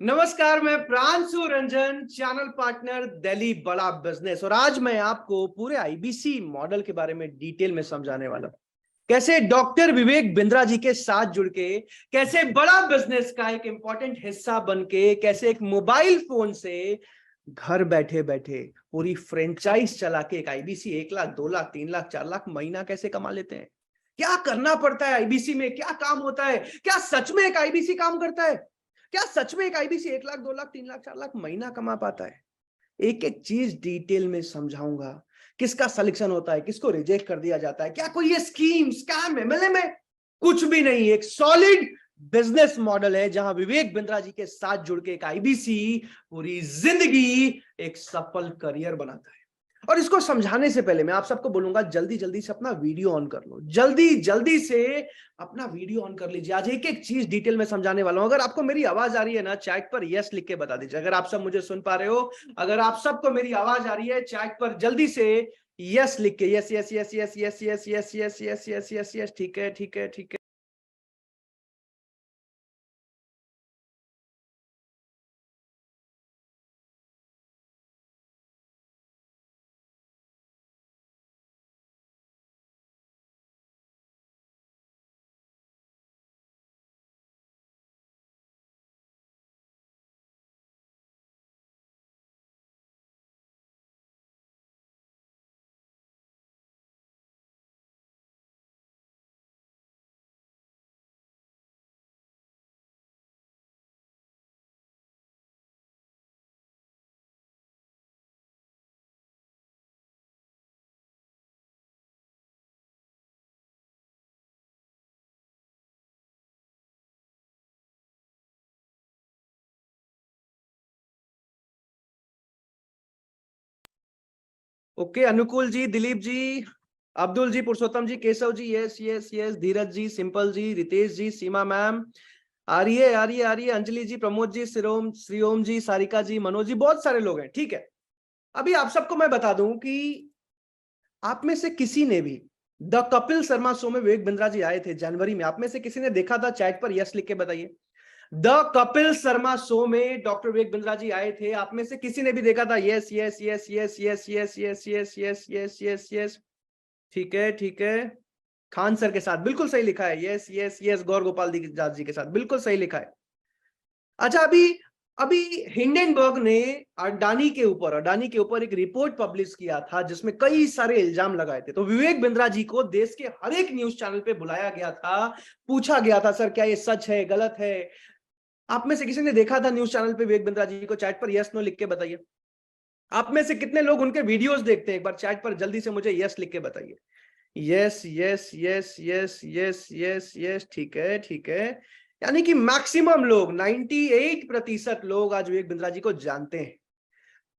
नमस्कार, मैं Pranshu Ranjan, channel partner Delhi बड़ा बिजनेस। और आज मैं आपको पूरे आईबीसी मॉडल के बारे में डिटेल में समझाने वाला हूं। कैसे डॉक्टर विवेक बिंद्रा जी के साथ जुड़ के, कैसे बड़ा बिजनेस का एक इंपॉर्टेंट हिस्सा बन के, कैसे एक मोबाइल फोन से घर बैठे बैठे पूरी फ्रेंचाइज चला के एक आईबीसी 1 लाख 2 लाख 3 लाख 4 लाख महीना कैसे कमा लेते हैं। क्या करना पड़ता है आईबीसी में, क्या काम होता है, क्या सच में एक आईबीसी काम करता है, क्या सच में एक आईबीसी 1 लाख 2 लाख 3 लाख 4 लाख महीना कमा पाता है। एक एक चीज डिटेल में समझाऊंगा। किसका सिलेक्शन होता है, किसको रिजेक्ट कर दिया जाता है, क्या कोई ये स्कीम स्कैम एमएलएम है, कुछ भी नहीं। एक सॉलिड बिजनेस मॉडल है जहां विवेक बिंद्रा जी के साथ जुड़ के एक आईबीसी पूरी जिंदगी एक सफल करियर बनाता है। और इसको समझाने से पहले मैं आप सबको बोलूंगा, जल्दी जल्दी से अपना वीडियो ऑन कर लो, जल्दी जल्दी से अपना वीडियो ऑन कर लीजिए। आज एक एक चीज डिटेल में समझाने वाला हूं। अगर आपको मेरी आवाज आ रही है ना, चैट पर यस लिख के बता दीजिए। अगर आप सब मुझे सुन पा रहे हो, अगर आप सबको मेरी आवाज आ रही है, चैट पर जल्दी से यस लिख के, yes yes yes yes yes yes yes yes yes yes yes yes, ठीक है ठीक है ठीक है। ओके, अनुकूल जी, दिलीप जी, अब्दुल जी, पुरुषोत्तम जी, Keshav ji, yes yes yes, धीरज जी, सिंपल जी, रितेश जी, सीमा मैम, आर्य आर्य आर्य, अंजलि जी, प्रमोद जी, श्रीओम श्रीओम जी, सारिका जी, मनोज जी, बहुत सारे लोग हैं। ठीक है, अभी आप सबको मैं बता दूं कि आप में से किसी ने भी द कपिल शर्मा शो में विवेक बिंद्रा जी आए थे जनवरी में, आप में से किसी ने देखा था? चैट पर यस लिख के बताइए। द कपिल शर्मा शो में डॉक्टर विवेक बिंद्रा जी आए थे, आप में से किसी ने भी देखा था? Yes yes yes yes yes yes yes yes yes yes yes yes, ठीक है ठीक है। खान सर के साथ बिल्कुल सही लिखा है, यस यस यस। गौर गोपाल दास जी के साथ बिल्कुल सही लिखा है। अच्छा, अभी अभी हिंडनबर्ग ने अडानी के ऊपर एक रिपोर्ट पब्लिश किया था जिसमें कई सारे इल्जाम लगाए थे। तो विवेक बिंद्रा जी को देश के हर एक न्यूज चैनल पे बुलाया गया था, पूछा गया था, सर क्या ये सच है, गलत है। आप में से किसी ने देखा था न्यूज चैनल पे विवेक बिंद्रा जी को? चैट पर यस नो लिख के बताइए। आप में से कितने लोग उनके वीडियोस देखते हैं? एक बार चैट पर जल्दी से मुझे यस लिख के बताइए। Yes yes yes yes yes yes yes, ठीक है ठीक है। यानी कि मैक्सिमम लोग, 98% लोग आज विवेक बिंद्रा जी को जानते हैं।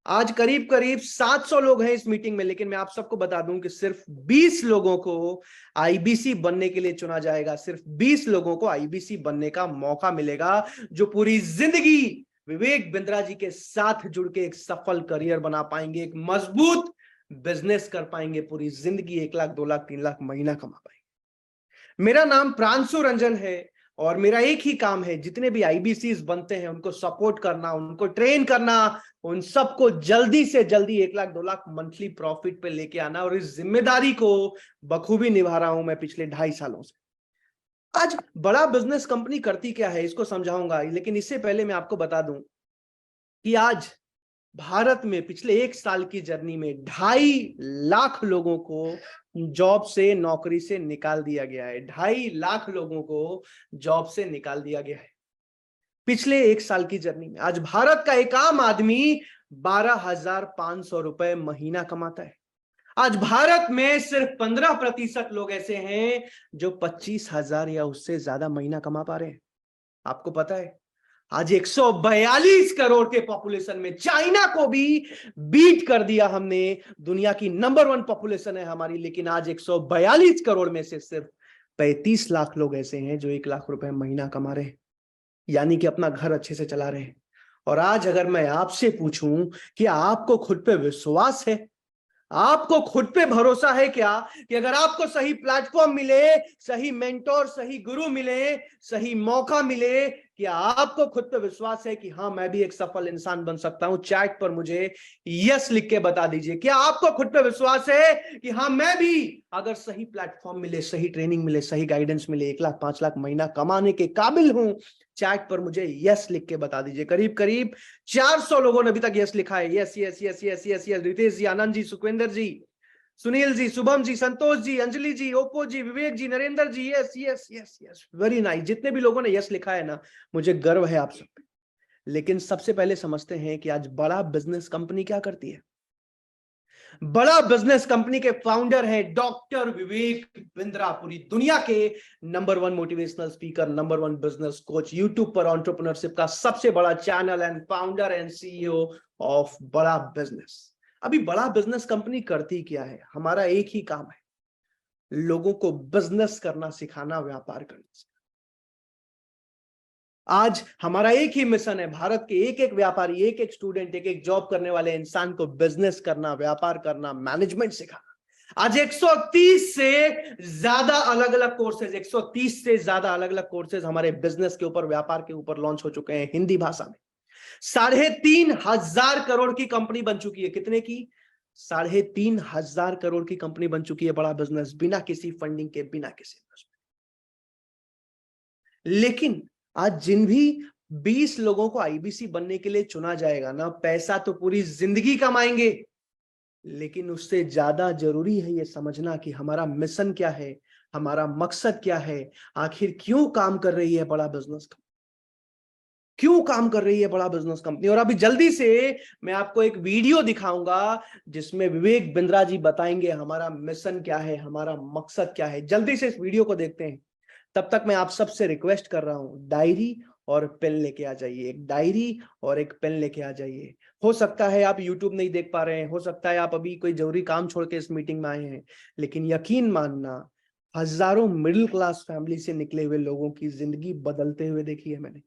आज करीब करीब 700 लोग हैं इस मीटिंग में, लेकिन मैं आप सबको बता दूं कि सिर्फ 20 लोगों को आईबीसी बनने के लिए चुना जाएगा। सिर्फ 20 लोगों को आईबीसी बनने का मौका मिलेगा, जो पूरी जिंदगी विवेक बिंद्रा जी के साथ जुड़ के एक सफल करियर बना पाएंगे, एक मजबूत बिजनेस कर पाएंगे, पूरी जिंदगी 1 लाख 2 लाख 3 लाख महीना कमा पाएंगे। मेरा नाम प्रांशु रंजन है और मेरा एक ही काम है, जितने भी आईबीसीज बनते हैं उनको सपोर्ट करना, उनको ट्रेन करना, उन सबको जल्दी से जल्दी 1 लाख 2 लाख मंथली प्रॉफिट पे लेके आना। और इस जिम्मेदारी को बखूबी निभा रहा हूं मैं पिछले 2.5 सालों से। आज बड़ा बिजनेस कंपनी करती क्या है इसको समझाऊंगा, लेकिन इससे पहले मैं आपको बता दूं कि आज भारत में पिछले 1 साल की जर्नी में 2.5 लाख लोगों को जॉब से, नौकरी से निकाल दिया गया है। 2.5 लाख लोगों को जॉब से निकाल दिया गया है पिछले 1 साल की जर्नी में। आज भारत का एक आम आदमी 12,500 रुपए महीना कमाता है। आज भारत में सिर्फ 15% लोग ऐसे हैं जो 25,000 या उससे ज्यादा महीना कमा पा रहे हैं। आपको पता है, आज 142 करोड़ के पॉपुलेशन में चाइना को भी बीट कर दिया हमने। दुनिया की नंबर 1 पॉपुलेशन है हमारी, लेकिन आज 142 करोड़ में से सिर्फ 35 लाख लोग ऐसे हैं जो 1 लाख रुपए महीना कमा रहे हैं, यानी कि अपना घर अच्छे से चला रहे हैं। और आज अगर मैं आपसे पूछूं कि आपको खुद पे विश्वास है, आपको खुद पे भरोसा है क्या कि अगर आपको सही प्लेटफॉर्म मिले, सही मेंटोर, सही गुरु मिले, सही मौका मिले, क्या आपको खुद पे विश्वास है कि हाँ मैं भी एक सफल इंसान बन सकता हूं? चैट पर मुझे यस लिख के बता दीजिए। क्या आपको खुद पे विश्वास है कि हाँ मैं भी अगर सही प्लेटफॉर्म मिले, सही ट्रेनिंग मिले, सही गाइडेंस मिले, 1 लाख 5 लाख महीना कमाने के काबिल हूं? चैट पर मुझे यस लिख के बता दीजिए। करीब करीब 400 लोगों ने अभी तक यस लिखा है। Yes yes yes yes yes yes. Ritesh ji, Anand ji, Sukhwinder ji, Sunil ji, Shubham ji, Santosh ji, Anjali ji, Oppo ji, Vivek ji, Narendra ji, yes yes yes yes, very nice. जितने भी लोगों ने यस लिखा है ना, मुझे गर्व है आप सब पे। लेकिन सबसे पहले समझते हैं कि आज बड़ा बिजनेस कंपनी क्या करती है। बड़ा बिजनेस कंपनी के फाउंडर है डॉक्टर विवेक बिंद्रा, पूरी दुनिया के number 1 motivational speaker, number 1 business coach, YouTube पर एंटरप्रेन्योरशिप का सबसे बड़ा channel, and founder and CEO of बड़ा बिजनेस। अभी बड़ा बिजनेस कंपनी करती क्या है? हमारा एक ही काम है, लोगों को बिजनेस करना सिखाना, व्यापार करना सिखाना। आज हमारा एक ही मिशन है, भारत के एक एक व्यापारी, एक एक स्टूडेंट, एक एक जॉब करने वाले इंसान को बिजनेस करना, व्यापार करना, मैनेजमेंट सिखाना। आज 130 से ज्यादा अलग अलग कोर्सेज, 130 से ज्यादा अलग अलग कोर्सेज हमारे बिजनेस के ऊपर, व्यापार के ऊपर लॉन्च हो चुके हैं हिंदी भाषा में। 3,500 करोड़ की कंपनी बन चुकी है। कितने की? 3,500 करोड़ की कंपनी बन चुकी है बड़ा बिजनेस, बिना किसी फंडिंग के, बिना किसी इन्वेस्टमेंट। लेकिन आज जिन भी 20 लोगों को आईबीसी बनने के लिए चुना जाएगा ना, पैसा तो पूरी जिंदगी कमाएंगे, लेकिन उससे ज्यादा जरूरी है ये समझना कि हमारा मिशन क्या है, हमारा मकसद क्या है, आखिर क्यों काम कर रही है बड़ा बिजनेस कंपनी, क्यों काम कर रही है बड़ा बिजनेस कंपनी। और अभी जल्दी से मैं आपको एक वीडियो दिखाऊंगा जिसमें विवेक बिंद्रा जी बताएंगे हमारा मिशन क्या है, हमारा मकसद क्या है। जल्दी से इस वीडियो को देखते हैं। तब तक मैं आप सबसे रिक्वेस्ट कर रहा हूं, डायरी और पेन लेके आ जाइए। एक डायरी और एक पेन लेके आ जाइए। हो सकता है आप YouTube नहीं देख पा रहे हैं, हो सकता है आप अभी कोई जरूरी काम छोड़ के इस मीटिंग में आए हैं, लेकिन यकीन मानना, हजारों मिडिल क्लास फैमिली से निकले हुए लोगों की जिंदगी बदलते हुए देखी है मैंने,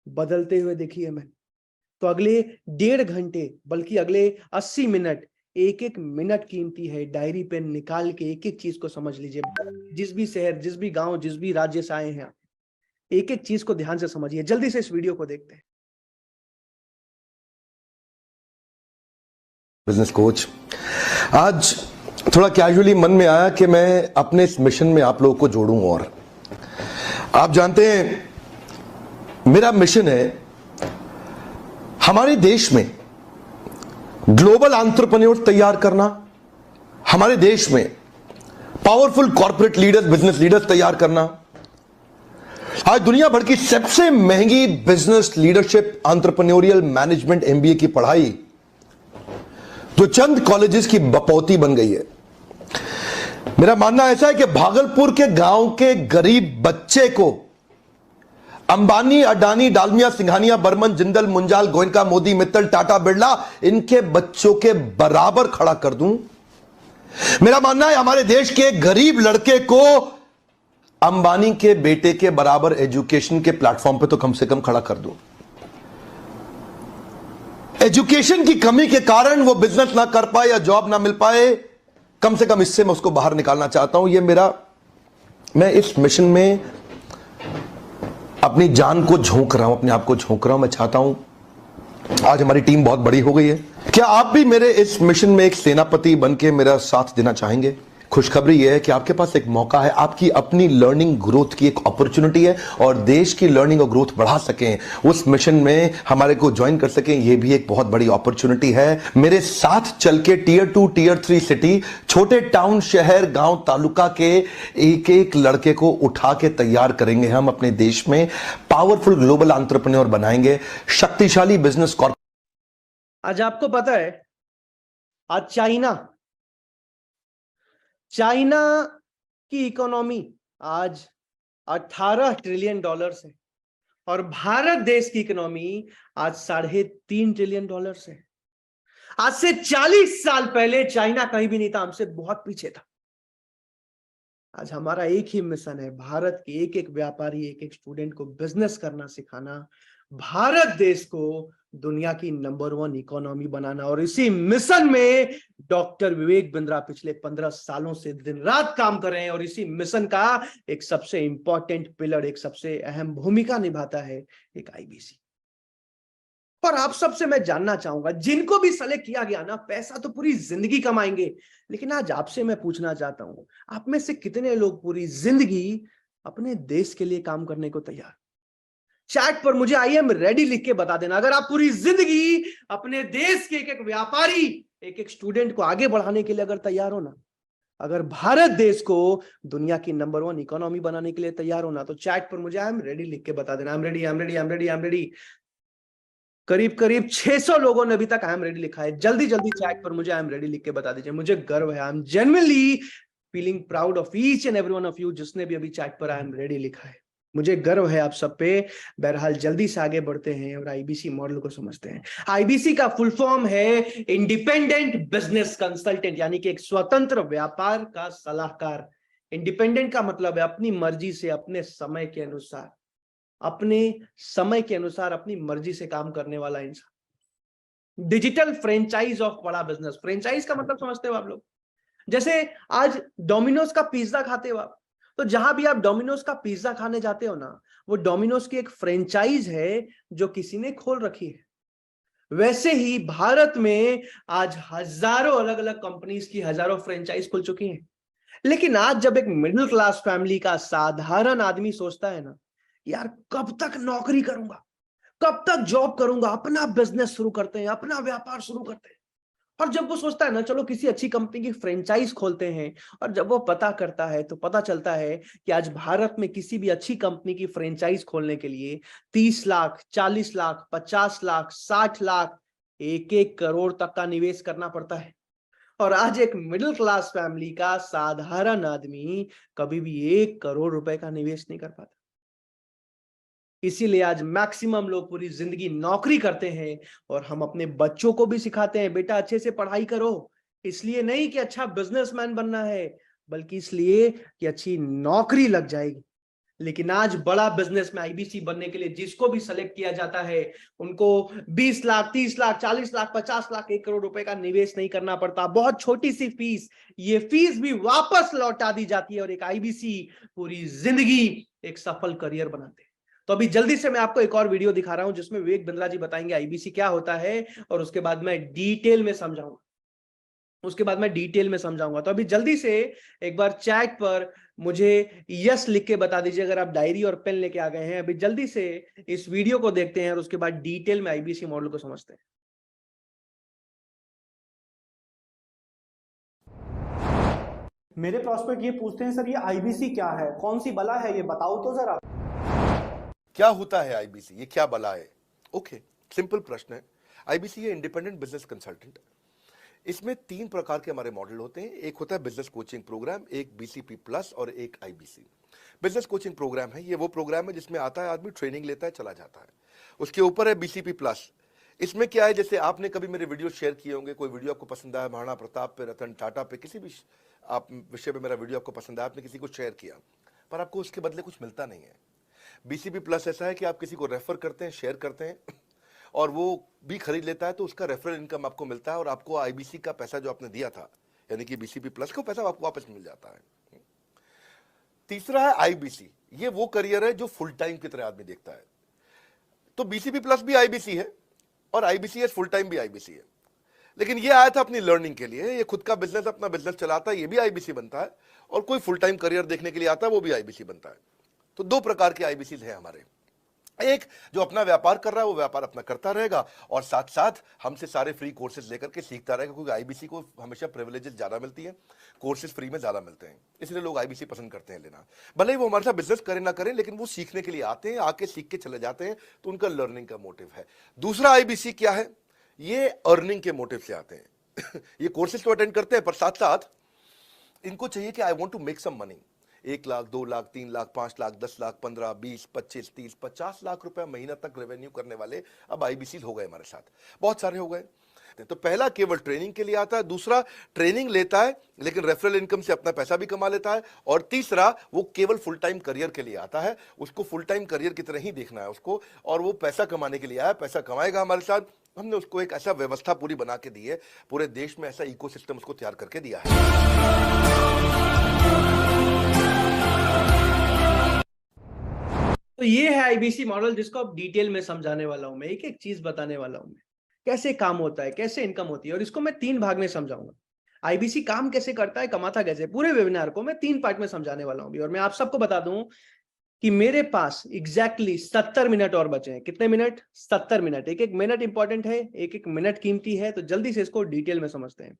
बदलते हुए देखी है मैंने। तो अगले 1.5 घंटे, बल्कि अगले 80 मिनट, एक एक मिनट कीमती है। डायरी पेन निकाल के एक एक चीज को समझ लीजिए। जिस भी शहर, जिस भी गांव, जिस भी राज्य से आए हैं आप, एक एक चीज को ध्यान से समझिए। जल्दी से इस वीडियो को देखते हैं। बिजनेस कोच, आज थोड़ा कैजुअली मन में आया कि मैं अपने इस मिशन में आप लोगों को जोड़ूं। और आप जानते हैं मेरा मिशन है हमारे देश में ग्लोबल एंटरप्रेन्योर तैयार करना, हमारे देश में powerful corporate leaders, business leaders तैयार करना। आज दुनिया भर की सबसे महंगी business leadership entrepreneurial management MBA की पढ़ाई जो चंद कॉलेजेस की बपौती बन गई है। मेरा मानना ऐसा है कि भागलपुर के गांव के गरीब बच्चे को अंबानी, अडानी, डालमिया, सिंघानिया, बर्मन, जिंदल, मुंजाल, गोयनका, मोदी, मित्तल, टाटा, बिरला, इनके बच्चों के बराबर खड़ा कर दूं। मेरा मानना है हमारे देश के गरीब लड़के को अंबानी के बेटे के बराबर एजुकेशन के प्लेटफॉर्म पे तो कम से कम खड़ा कर दूं। एजुकेशन की कमी के कारण वो बिजनेस ना कर पाए या जॉब ना मिल पाए, कम से कम इससे मैं उसको बाहर निकालना चाहता हूं। मैं इस मिशन में अपनी जान को झोंक रहा हूं, अपने आप को झोंक रहा हूं। मैं चाहता हूं, आज हमारी टीम बहुत बड़ी हो गई है, क्या आप भी मेरे इस मिशन में एक सेनापति बन के मेरा साथ देना चाहेंगे? खुशखबरी यह है कि आपके पास एक मौका है, आपकी अपनी लर्निंग ग्रोथ की एक अपॉर्चुनिटी है, और देश की लर्निंग और ग्रोथ बढ़ा सकें, उस मिशन में हमारे को ज्वाइन कर सकें, यह भी एक बहुत बड़ी अपॉर्चुनिटी है। मेरे साथ चल के टियर 2, टियर 3 सिटी, छोटे टाउन, शहर, गांव, तालुका के एक एक लड़के को उठा के तैयार करेंगे हम अपने देश में, पावरफुल ग्लोबल एंटरप्रेन्योर बनाएंगे, शक्तिशाली बिजनेस कॉर्पोरेट। आज आपको पता है, आज चाइना की इकोनॉमी आज $18 ट्रिलियन है, और भारत देश की इकोनॉमी आज $3.5 ट्रिलियन है। आज से 40 साल पहले चाइना कहीं भी नहीं था, हमसे बहुत पीछे था। आज हमारा एक ही मिशन है, भारत के एक एक व्यापारी, एक एक स्टूडेंट को बिजनेस करना सिखाना, भारत देश को दुनिया की नंबर 1 इकोनॉमी बनाना। और इसी मिशन में डॉक्टर विवेक बिंद्रा पिछले 15 सालों से दिन रात काम कर रहे हैं। और इसी मिशन का एक सबसे इंपॉर्टेंट पिलर, एक सबसे अहम भूमिका निभाता है एक आईबीसी। और आप सबसे मैं जानना चाहूंगा, जिनको भी सेलेक्ट किया गया ना, पैसा तो पूरी जिंदगी कमाएंगे, लेकिन आज आपसे मैं पूछना चाहता हूं, आप में से कितने लोग पूरी जिंदगी अपने देश के लिए काम करने को तैयार? चैट पर मुझे आई एम रेडी लिख के बता देना, अगर आप पूरी जिंदगी अपने देश के एक एक व्यापारी, एक एक स्टूडेंट को आगे बढ़ाने के लिए अगर तैयार हो ना, अगर भारत देश को दुनिया की नंबर 1 इकोनॉमी बनाने के लिए तैयार हो ना, तो चैट पर मुझे आई एम रेडी लिख के बता देना। I am ready, I am ready, I am ready, I am ready. करीब करीब 600 लोगों ने अभी तक आई एम रेडी लिखा है। जल्दी जल्दी चैट पर मुझे आई एम रेडी लिख के बता दीजिए। मुझे गर्व है, I am genuinely feeling proud of each and every one of you जिसने भी अभी चैट पर आई एम रेडी लिखा है। मुझे गर्व है आप सब पे। बहरहाल जल्दी से आगे बढ़ते हैं और आईबीसी मॉडल को समझते हैं। आईबीसी का फुल फॉर्म है इंडिपेंडेंट बिजनेस कंसल्टेंट, यानी कि एक स्वतंत्र व्यापार का सलाहकार। इंडिपेंडेंट का मतलब है अपनी मर्जी से, अपने समय के अनुसार, अपनी मर्जी से काम करने वाला इंसान। डिजिटल फ्रेंचाइज ऑफ बड़ा बिजनेस। फ्रेंचाइज का मतलब समझते हो आप लोग? जैसे आज डोमिनोज का पिज्जा खाते हो आप, तो जहां भी आप डोमिनोज का पिज्जा खाने जाते हो ना, वो डोमिनोज की एक फ्रेंचाइज है जो किसी ने खोल रखी है। वैसे ही भारत में आज हजारों अलग अलग कंपनीज की हजारों फ्रेंचाइज खुल चुकी हैं। लेकिन आज जब एक मिडिल क्लास फैमिली का साधारण आदमी सोचता है ना, यार कब तक नौकरी करूंगा, कब तक जॉब करूंगा, अपना बिजनेस शुरू करते हैं, अपना व्यापार शुरू करते हैं। और जब वो सोचता है ना, चलो किसी अच्छी कंपनी की फ्रेंचाइज खोलते हैं, और जब वो पता करता है तो पता चलता है कि आज भारत में किसी भी अच्छी कंपनी की फ्रेंचाइज खोलने के लिए 30 लाख, 40 लाख, 50 लाख, 60 लाख, 1-1 करोड़ तक का निवेश करना पड़ता है। और आज एक मिडिल क्लास फैमिली का साधारण आदमी कभी भी 1 करोड़ रुपए का निवेश नहीं कर पाता। इसीलिए आज मैक्सिमम लोग पूरी जिंदगी नौकरी करते हैं। और हम अपने बच्चों को भी सिखाते हैं, बेटा अच्छे से पढ़ाई करो, इसलिए नहीं कि अच्छा बिजनेसमैन बनना है, बल्कि इसलिए कि अच्छी नौकरी लग जाएगी। लेकिन आज बड़ा बिजनेस में आईबीसी बनने के लिए जिसको भी सेलेक्ट किया जाता है, उनको 20 लाख, 30 लाख, 40 लाख, 50 लाख, 1 करोड़ रुपए का निवेश नहीं करना पड़ता। बहुत छोटी सी फीस, ये फीस भी वापस लौटा दी जाती है और एक आईबीसी पूरी जिंदगी एक सफल करियर बनाते हैं। तो अभी जल्दी से मैं आपको एक और वीडियो दिखा रहा हूं जिसमें विवेक बिंद्रा जी बताएंगे आईबीसी क्या होता है, और उसके बाद मैं डिटेल में समझाऊंगा। तो अभी जल्दी से एक बार चैट पर मुझे यस लिख के बता दीजिए अगर आप डायरी और पेन लेके आ गए हैं। अभी जल्दी से इस वीडियो को देखते हैं और उसके बाद डिटेल में आईबीसी मॉडल को समझते हैं। मेरे प्रॉस्पेक्ट ये पूछते हैं, सर ये आईबीसी क्या है, कौन सी बला है, ये बताओ तो जरा। क्या होता है आईबीसी, ये क्या बला है? ओके, सिंपल प्रश्न है। आईबीसी ये इंडिपेंडेंट बिजनेस कंसल्टेंट। इसमें 3 प्रकार के हमारे मॉडल होते हैं। एक होता है बिजनेस कोचिंग प्रोग्राम, एक बीसीपी प्लस और एक आईबीसी। बिजनेस कोचिंग प्रोग्राम है, ये वो प्रोग्राम है जिसमें आता है आदमी, ट्रेनिंग लेता है, चला जाता है। उसके ऊपर है बीसीपी प्लस। इसमें क्या है, जैसे आपने कभी मेरे वीडियो शेयर किए होंगे, कोई वीडियो आपको पसंद आया, महाराणा प्रताप पे, रतन टाटा पे, किसी भी आप विषय पे मेरा वीडियो आपको पसंद आया, आपने किसी को शेयर किया, पर आपको उसके बदले कुछ मिलता नहीं है। बीसीपी प्लस ऐसा है कि आप किसी को रेफर करते हैं, शेयर करते हैं, और वो भी खरीद लेता है, तो उसका रेफरल इनकम आपको मिलता है, और आपको आईबीसी का पैसा जो आपने दिया था, यानी कि बीसीपी प्लस का पैसा आपको वापस मिल जाता है। तीसरा है आईबीसी। ये वो करियर है जो फुल टाइम की तरह आदमी देखता है। तो बीसीपी प्लस भी आईबीसी है और आईबीसी फुल टाइम भी आईबीसी है। लेकिन ये आया था अपनी लर्निंग के लिए, ये खुद का बिजनेस, अपना बिजनेस चलाता है, ये भी आईबीसी बनता है, और कोई फुल टाइम करियर देखने के लिए आता है, वो भी आईबीसी बनता है। तो 2 प्रकार के आईबीसी है हमारे। एक जो अपना व्यापार कर रहा है वो व्यापार अपना करता रहेगा, और साथ साथ हमसे सारे फ्री कोर्सेज लेकर के सीखता रहेगा, क्योंकि आईबीसी को हमेशा प्रिविलेजेस ज्यादा मिलती है, कोर्सेज फ्री में ज्यादा मिलते हैं, इसलिए लोग आईबीसी पसंद करते हैं लेना। भले ही वो हमारे साथ बिजनेस करें ना करें, लेकिन वो सीखने के लिए आते हैं, आके सीख के चले जाते हैं, तो उनका लर्निंग का मोटिव है। दूसरा आईबीसी क्या है, ये अर्निंग के मोटिव से आते हैं। ये कोर्सेज तो अटेंड करते हैं, पर साथ साथ इनको चाहिए कि I want to make some money. 1 lakh, 2 lakh, 3 lakh, 5 lakh, 10 lakh, 15, 20, 25, 30, 50 lakh रुपए महीना तक रेवेन्यू करने वाले अब आईबीसी हो गए हमारे साथ, बहुत सारे हो गए। तो पहला केवल ट्रेनिंग के लिए आता है, दूसरा ट्रेनिंग लेता है लेकिन रेफरल इनकम से अपना पैसा भी कमा लेता है, और तीसरा वो केवल फुल टाइम करियर के लिए आता है। उसको फुल टाइम करियर की तरह ही देखना है उसको, और वो पैसा कमाने के लिए आया, पैसा कमाएगा हमारे साथ। हमने उसको एक ऐसा व्यवस्था पूरी बना के दी है, पूरे देश में ऐसा इकोसिस्टम उसको तैयार करके दिया है। तो ये है आईबीसी मॉडल, जिसको अब डिटेल में समझाने वाला हूं मैं, एक एक चीज बताने वाला हूं मैं, कैसे काम होता है, कैसे इनकम होती है, और इसको मैं 3 भाग में समझाऊंगा। आईबीसी काम कैसे करता है, कमाता कैसे, पूरे वेबिनार को मैं 3 पार्ट में समझाने वाला हूं। और मैं आप सबको बता दूं कि मेरे पास एग्जैक्टली 70 मिनट और बचे हैं। कितने मिनट? 70 मिनट। एक एक मिनट इंपॉर्टेंट है, एक एक मिनट कीमती है, तो जल्दी से इसको डिटेल में समझते हैं।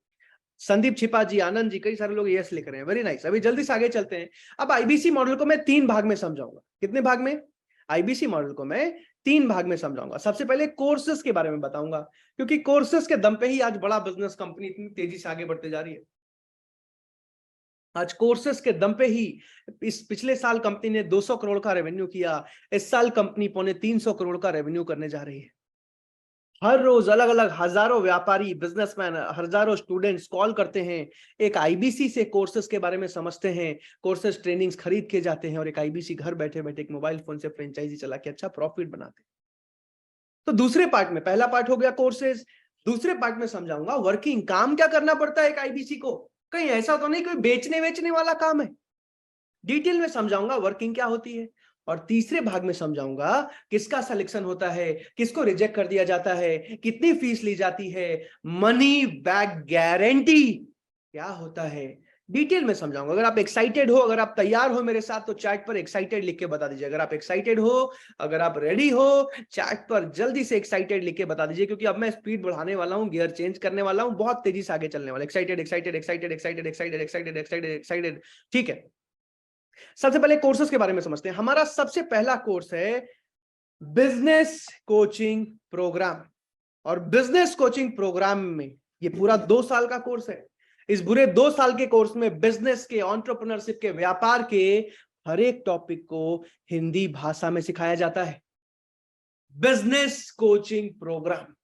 संदीप छिपा जी, आनंद जी, कई सारे लोग यस लिख रहे हैं, वेरी नाइस। अभी जल्दी से आगे चलते हैं। अब आईबीसी मॉडल को मैं 3 भाग में समझाऊंगा। कितने भाग में? आईबीसी मॉडल को मैं 3 भाग में समझाऊंगा। सबसे पहले कोर्सेज के बारे में बताऊंगा, क्योंकि कोर्सेज के दम पे ही आज बड़ा बिजनेस कंपनी इतनी तेजी से आगे बढ़ते जा रही है। आज कोर्सेज के दम पे ही इस पिछले साल कंपनी ने 200 करोड़ का रेवेन्यू किया, इस साल कंपनी 250 करोड़ का रेवेन्यू करने जा रही है। हर रोज अलग अलग हजारों व्यापारी, बिजनेसमैन, हजारों स्टूडेंट्स कॉल करते हैं, एक आईबीसी से कोर्सेज के बारे में समझते हैं, कोर्सेज ट्रेनिंग्स खरीद के जाते हैं, और एक आईबीसी घर बैठे बैठे एक मोबाइल फोन से फ्रेंचाइजी चला के अच्छा प्रॉफिट बनाते हैं। तो दूसरे पार्ट में, पहला पार्ट हो गया कोर्सेज, दूसरे पार्ट में समझाऊंगा वर्किंग, काम क्या करना पड़ता है एक आईबीसी को। कहीं ऐसा तो नहीं कोई बेचने वाला काम है, डिटेल में समझाऊंगा वर्किंग क्या होती है। और तीसरे भाग में समझाऊंगा किसका सिलेक्शन होता है, किसको रिजेक्ट कर दिया जाता है, कितनी फीस ली जाती है, मनी बैक गारंटी क्या होता है, डिटेल में समझाऊंगा। अगर आप एक्साइटेड हो, अगर आप तैयार हो मेरे साथ, तो चैट पर एक्साइटेड लिख के बता दीजिए। अगर आप एक्साइटेड हो, अगर आप रेडी हो, चैट पर जल्दी से एक्साइटेड लिख के बता दीजिए, क्योंकि अब मैं स्पीड बढ़ाने वाला हूं, गियर चेंज करने वाला हूं, बहुत तेजी से आगे चलने वाला। Excited excited excited excited excited excited excited excited, ठीक है। सबसे पहले कोर्सेज के बारे में समझते हैं। हमारा सबसे पहला कोर्स है बिजनेस कोचिंग प्रोग्राम, और बिजनेस कोचिंग प्रोग्राम में ये पूरा 2 साल का कोर्स है। इस पूरे 2 साल के कोर्स में बिजनेस के, एंटरप्रेन्योरशिप के, व्यापार के हर एक टॉपिक को हिंदी भाषा में सिखाया जाता है। बिजनेस कोचिंग प्रोग्राम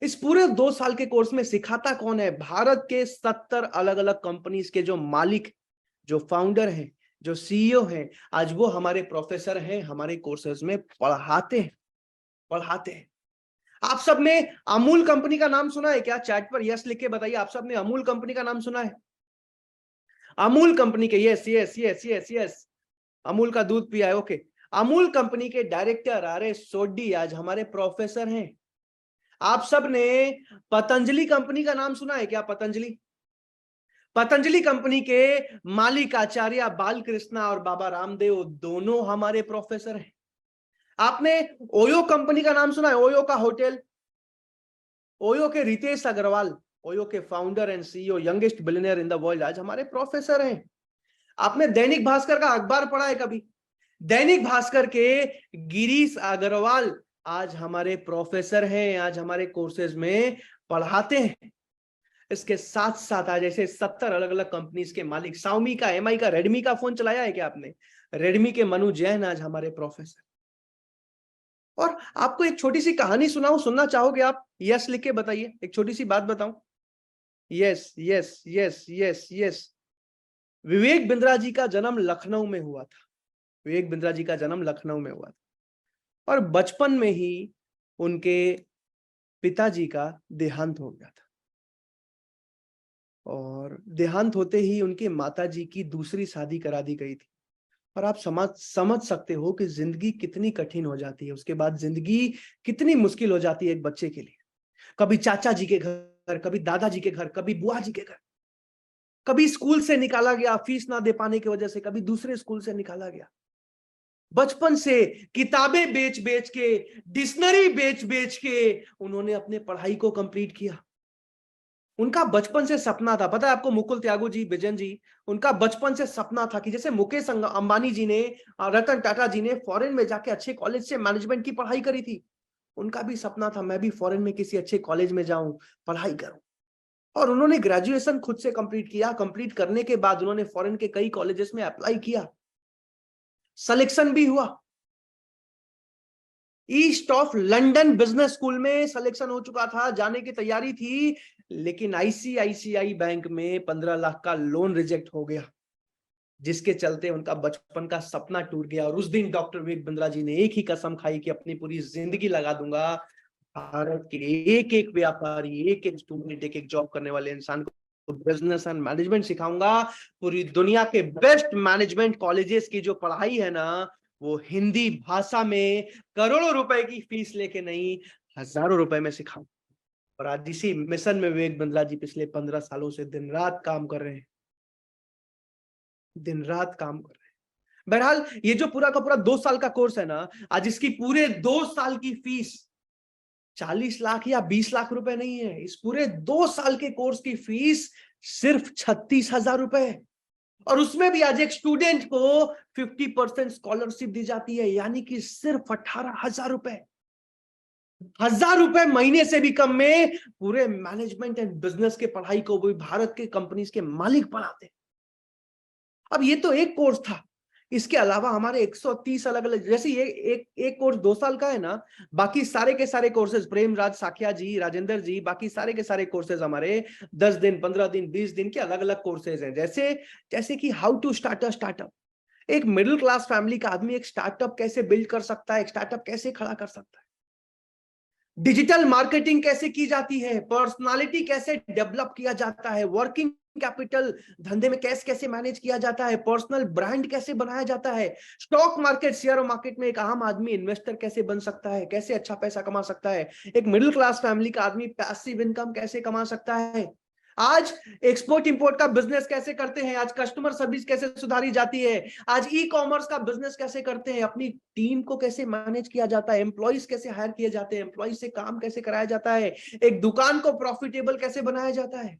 इस पूरे 2 साल के कोर्स में सिखाता कौन है? भारत के 70 अलग अलग कंपनीज के जो मालिक, जो फाउंडर हैं, जो सीईओ हैं, आज वो हमारे प्रोफेसर हैं, हमारे कोर्सेज में पढ़ाते हैं। आप सब ने अमूल कंपनी का नाम सुना है क्या? चैट पर यस लिख के बताइए, आप सब ने अमूल कंपनी का नाम सुना है? अमूल कंपनी के, yes yes yes yes yes, Amul का दूध पिया है, ओके। अमूल कंपनी के डायरेक्टर आर.एस. सोढी आज हमारे प्रोफेसर हैं। आप सब ने पतंजलि कंपनी का नाम सुना है क्या? पतंजलि कंपनी के मालिक आचार्य बालकृष्णा और बाबा रामदेव दोनों हमारे प्रोफेसर हैं। आपने ओयो कंपनी का नाम सुना है? ओयो का होटल, ओयो के रितेश अग्रवाल, ओयो के founder and CEO, youngest billionaire in the world, आज हमारे प्रोफेसर हैं। आपने दैनिक भास्कर का अखबार पढ़ा है कभी? दैनिक भास्कर के गिरीश अग्रवाल आज हमारे प्रोफेसर हैं, आज हमारे कोर्सेज में पढ़ाते हैं। इसके साथ साथ आज ऐसे 70 अलग अलग कंपनीज के मालिक, Xiaomi का, MI का, रेडमी का फोन चलाया है क्या आपने? रेडमी के मनु जैन आज हमारे प्रोफेसर। और आपको एक छोटी सी कहानी सुनाऊं, सुनना चाहोगे आप? यस लिख के बताइए। एक छोटी सी बात बताऊं? Yes yes yes yes yes. Vivek Bindra ji का जन्म लखनऊ में हुआ था। विवेक बिंद्रा जी का जन्म लखनऊ में हुआ था, और बचपन में ही उनके पिताजी का देहांत हो गया था, और देहांत होते ही उनके माताजी की दूसरी शादी करा दी गई थी। और आप समझ सकते हो कि जिंदगी कितनी कठिन हो जाती है, उसके बाद जिंदगी कितनी मुश्किल हो जाती है एक बच्चे के लिए। कभी चाचा जी के घर, कभी दादाजी के घर, कभी बुआ जी के घर, कभी स्कूल से निकाला गया फीस ना दे पाने की वजह से, कभी दूसरे स्कूल से निकाला गया। बचपन से किताबें बेच बेच के, डिक्शनरी बेच बेच के उन्होंने अपने पढ़ाई को कंप्लीट किया। उनका बचपन से सपना था, पता है आपको, मुकुल त्यागू जी, बिजन जी, उनका बचपन से सपना था कि जैसे मुकेश अंबानी जी ने, रतन टाटा जी ने फॉरेन में जाके अच्छे कॉलेज से मैनेजमेंट की पढ़ाई करी थी, उनका भी सपना था मैं भी फॉरेन में किसी अच्छे कॉलेज में जाऊं, पढ़ाई करूं। और उन्होंने ग्रेजुएशन खुद से कंप्लीट किया। कंप्लीट करने के बाद उन्होंने फॉरेन के कई कॉलेजेस में अप्लाई किया, सिलेक्शन भी हुआ। East of London business school में सिलेक्शन हो चुका था, जाने की तैयारी थी, लेकिन आईसीआईसीआई बैंक में 15 लाख का लोन रिजेक्ट हो गया, जिसके चलते उनका बचपन का सपना टूट गया। और उस दिन डॉक्टर विवेक बिंद्रा जी ने एक ही कसम खाई कि अपनी पूरी जिंदगी लगा दूंगा भारत के एक एक व्यापारी, एक एक स्टूडेंट, एक एक जॉब करने वाले इंसान को बिजनेस एंड मैनेजमेंट सिखाऊंगा। पूरी दुनिया के बेस्ट मैनेजमेंट कॉलेजेस की जो पढ़ाई है ना, वो हिंदी भाषा में करोड़ों रुपए की फीस लेके नहीं, हजारों रुपए में सिखाऊं। और आज इसी मिशन में विवेक बिंद्रा जी पिछले 15 सालों से दिन रात काम कर रहे हैं, दिन रात काम कर रहे हैं। बहरहाल ये जो पूरा का पूरा 2 साल का कोर्स है ना, आज इसकी पूरे 2 साल की फीस 40 लाख या 20 लाख रुपए नहीं है। इस पूरे 2 साल के कोर्स की फीस सिर्फ 36,000 रुपए है। और उसमें भी आज एक स्टूडेंट को 50% स्कॉलरशिप दी जाती है, यानी कि सिर्फ 18,000 रुपए, 1,000 रुपए महीने से भी कम में पूरे मैनेजमेंट एंड बिजनेस के पढ़ाई को भी भारत के कंपनीज के मालिक बनाते हैं। अब ये तो एक कोर्स था, इसके अलावा हमारे 130 अलग अलग, जैसे ये एक कोर्स 2 साल का है ना, बाकी सारे के सारे कोर्सेज, प्रेम राज साखिया जी, राजेंद्र जी, बाकी सारे के सारे कोर्सेज हमारे 10 दिन 15 दिन 20 दिन के अलग अलग कोर्सेज हैं। जैसे कि how to start a startup, एक मिडिल क्लास फैमिली का आदमी एक स्टार्टअप कैसे बिल्ड कर सकता है, एक स्टार्टअप कैसे खड़ा कर सकता है, डिजिटल मार्केटिंग कैसे की जाती है, पर्सनालिटी कैसे डेवलप किया जाता है, वर्किंग कैपिटल धंधे में कैसे कैसे मैनेज किया जाता है, पर्सनल ब्रांड कैसे बनाया जाता है, स्टॉक मार्केट शेयर मार्केट में एक आम आदमी इन्वेस्टर कैसे बन सकता है, कैसे अच्छा पैसा कमा सकता है, एक मिडिल क्लास फैमिली का आदमी पैसिव इनकम कैसे कमा सकता है, आज एक्सपोर्ट इंपोर्ट का बिजनेस कैसे करते हैं, आज कस्टमर सर्विस कैसे सुधारी जाती है, आज ई कॉमर्स का बिजनेस कैसे करते हैं, अपनी टीम को कैसे मैनेज किया जाता है, एम्प्लॉइज कैसे हायर किए जाते हैं, एम्प्लॉइज से काम कैसे कराया जाता है, एक दुकान को प्रॉफिटेबल कैसे बनाया जाता है,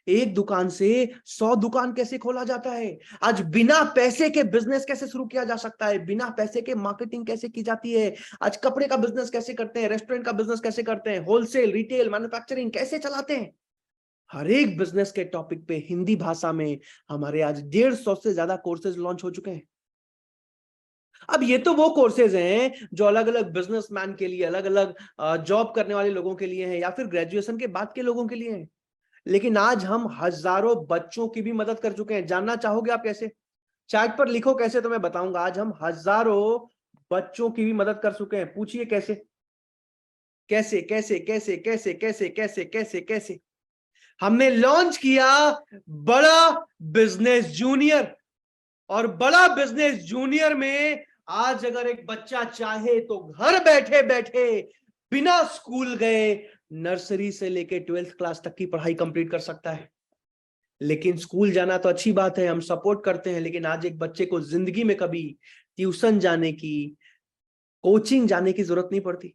एक दुकान से 100 दुकान कैसे खोला जाता है, आज बिना पैसे के बिजनेस कैसे शुरू किया जा सकता है, बिना पैसे के मार्केटिंग कैसे की जाती है, आज कपड़े का बिजनेस कैसे करते हैं, रेस्टोरेंट का बिजनेस कैसे करते हैं, होलसेल रिटेल मैन्युफैक्चरिंग कैसे चलाते हैं। हर एक बिजनेस के टॉपिक पे हिंदी भाषा में हमारे आज 150 से ज्यादा कोर्सेज लॉन्च हो चुके हैं। अब ये तो वो कोर्सेज हैं जो अलग अलग बिजनेसमैन के लिए, अलग अलग जॉब करने वाले लोगों के लिए हैं, या फिर ग्रेजुएशन के बाद के लोगों के लिए हैं। लेकिन आज हम हजारों बच्चों की भी मदद कर चुके हैं। जानना चाहोगे आप कैसे? चैट पर लिखो कैसे, तो मैं बताऊंगा। आज हम हजारों बच्चों की भी मदद कर चुके हैं। पूछिए कैसे कैसे कैसे कैसे कैसे कैसे कैसे कैसे कैसे हमने लॉन्च किया बड़ा बिजनेस जूनियर। और बड़ा बिजनेस जूनियर में आज अगर एक बच्चा चाहे तो घर बैठे बैठे बिना स्कूल गए नर्सरी से लेके 12th क्लास तक की पढ़ाई कंप्लीट कर सकता है। लेकिन स्कूल जाना तो अच्छी बात है, हम सपोर्ट करते हैं, लेकिन आज एक बच्चे को जिंदगी में कभी ट्यूशन जाने की, कोचिंग जाने की जरूरत नहीं पड़ती।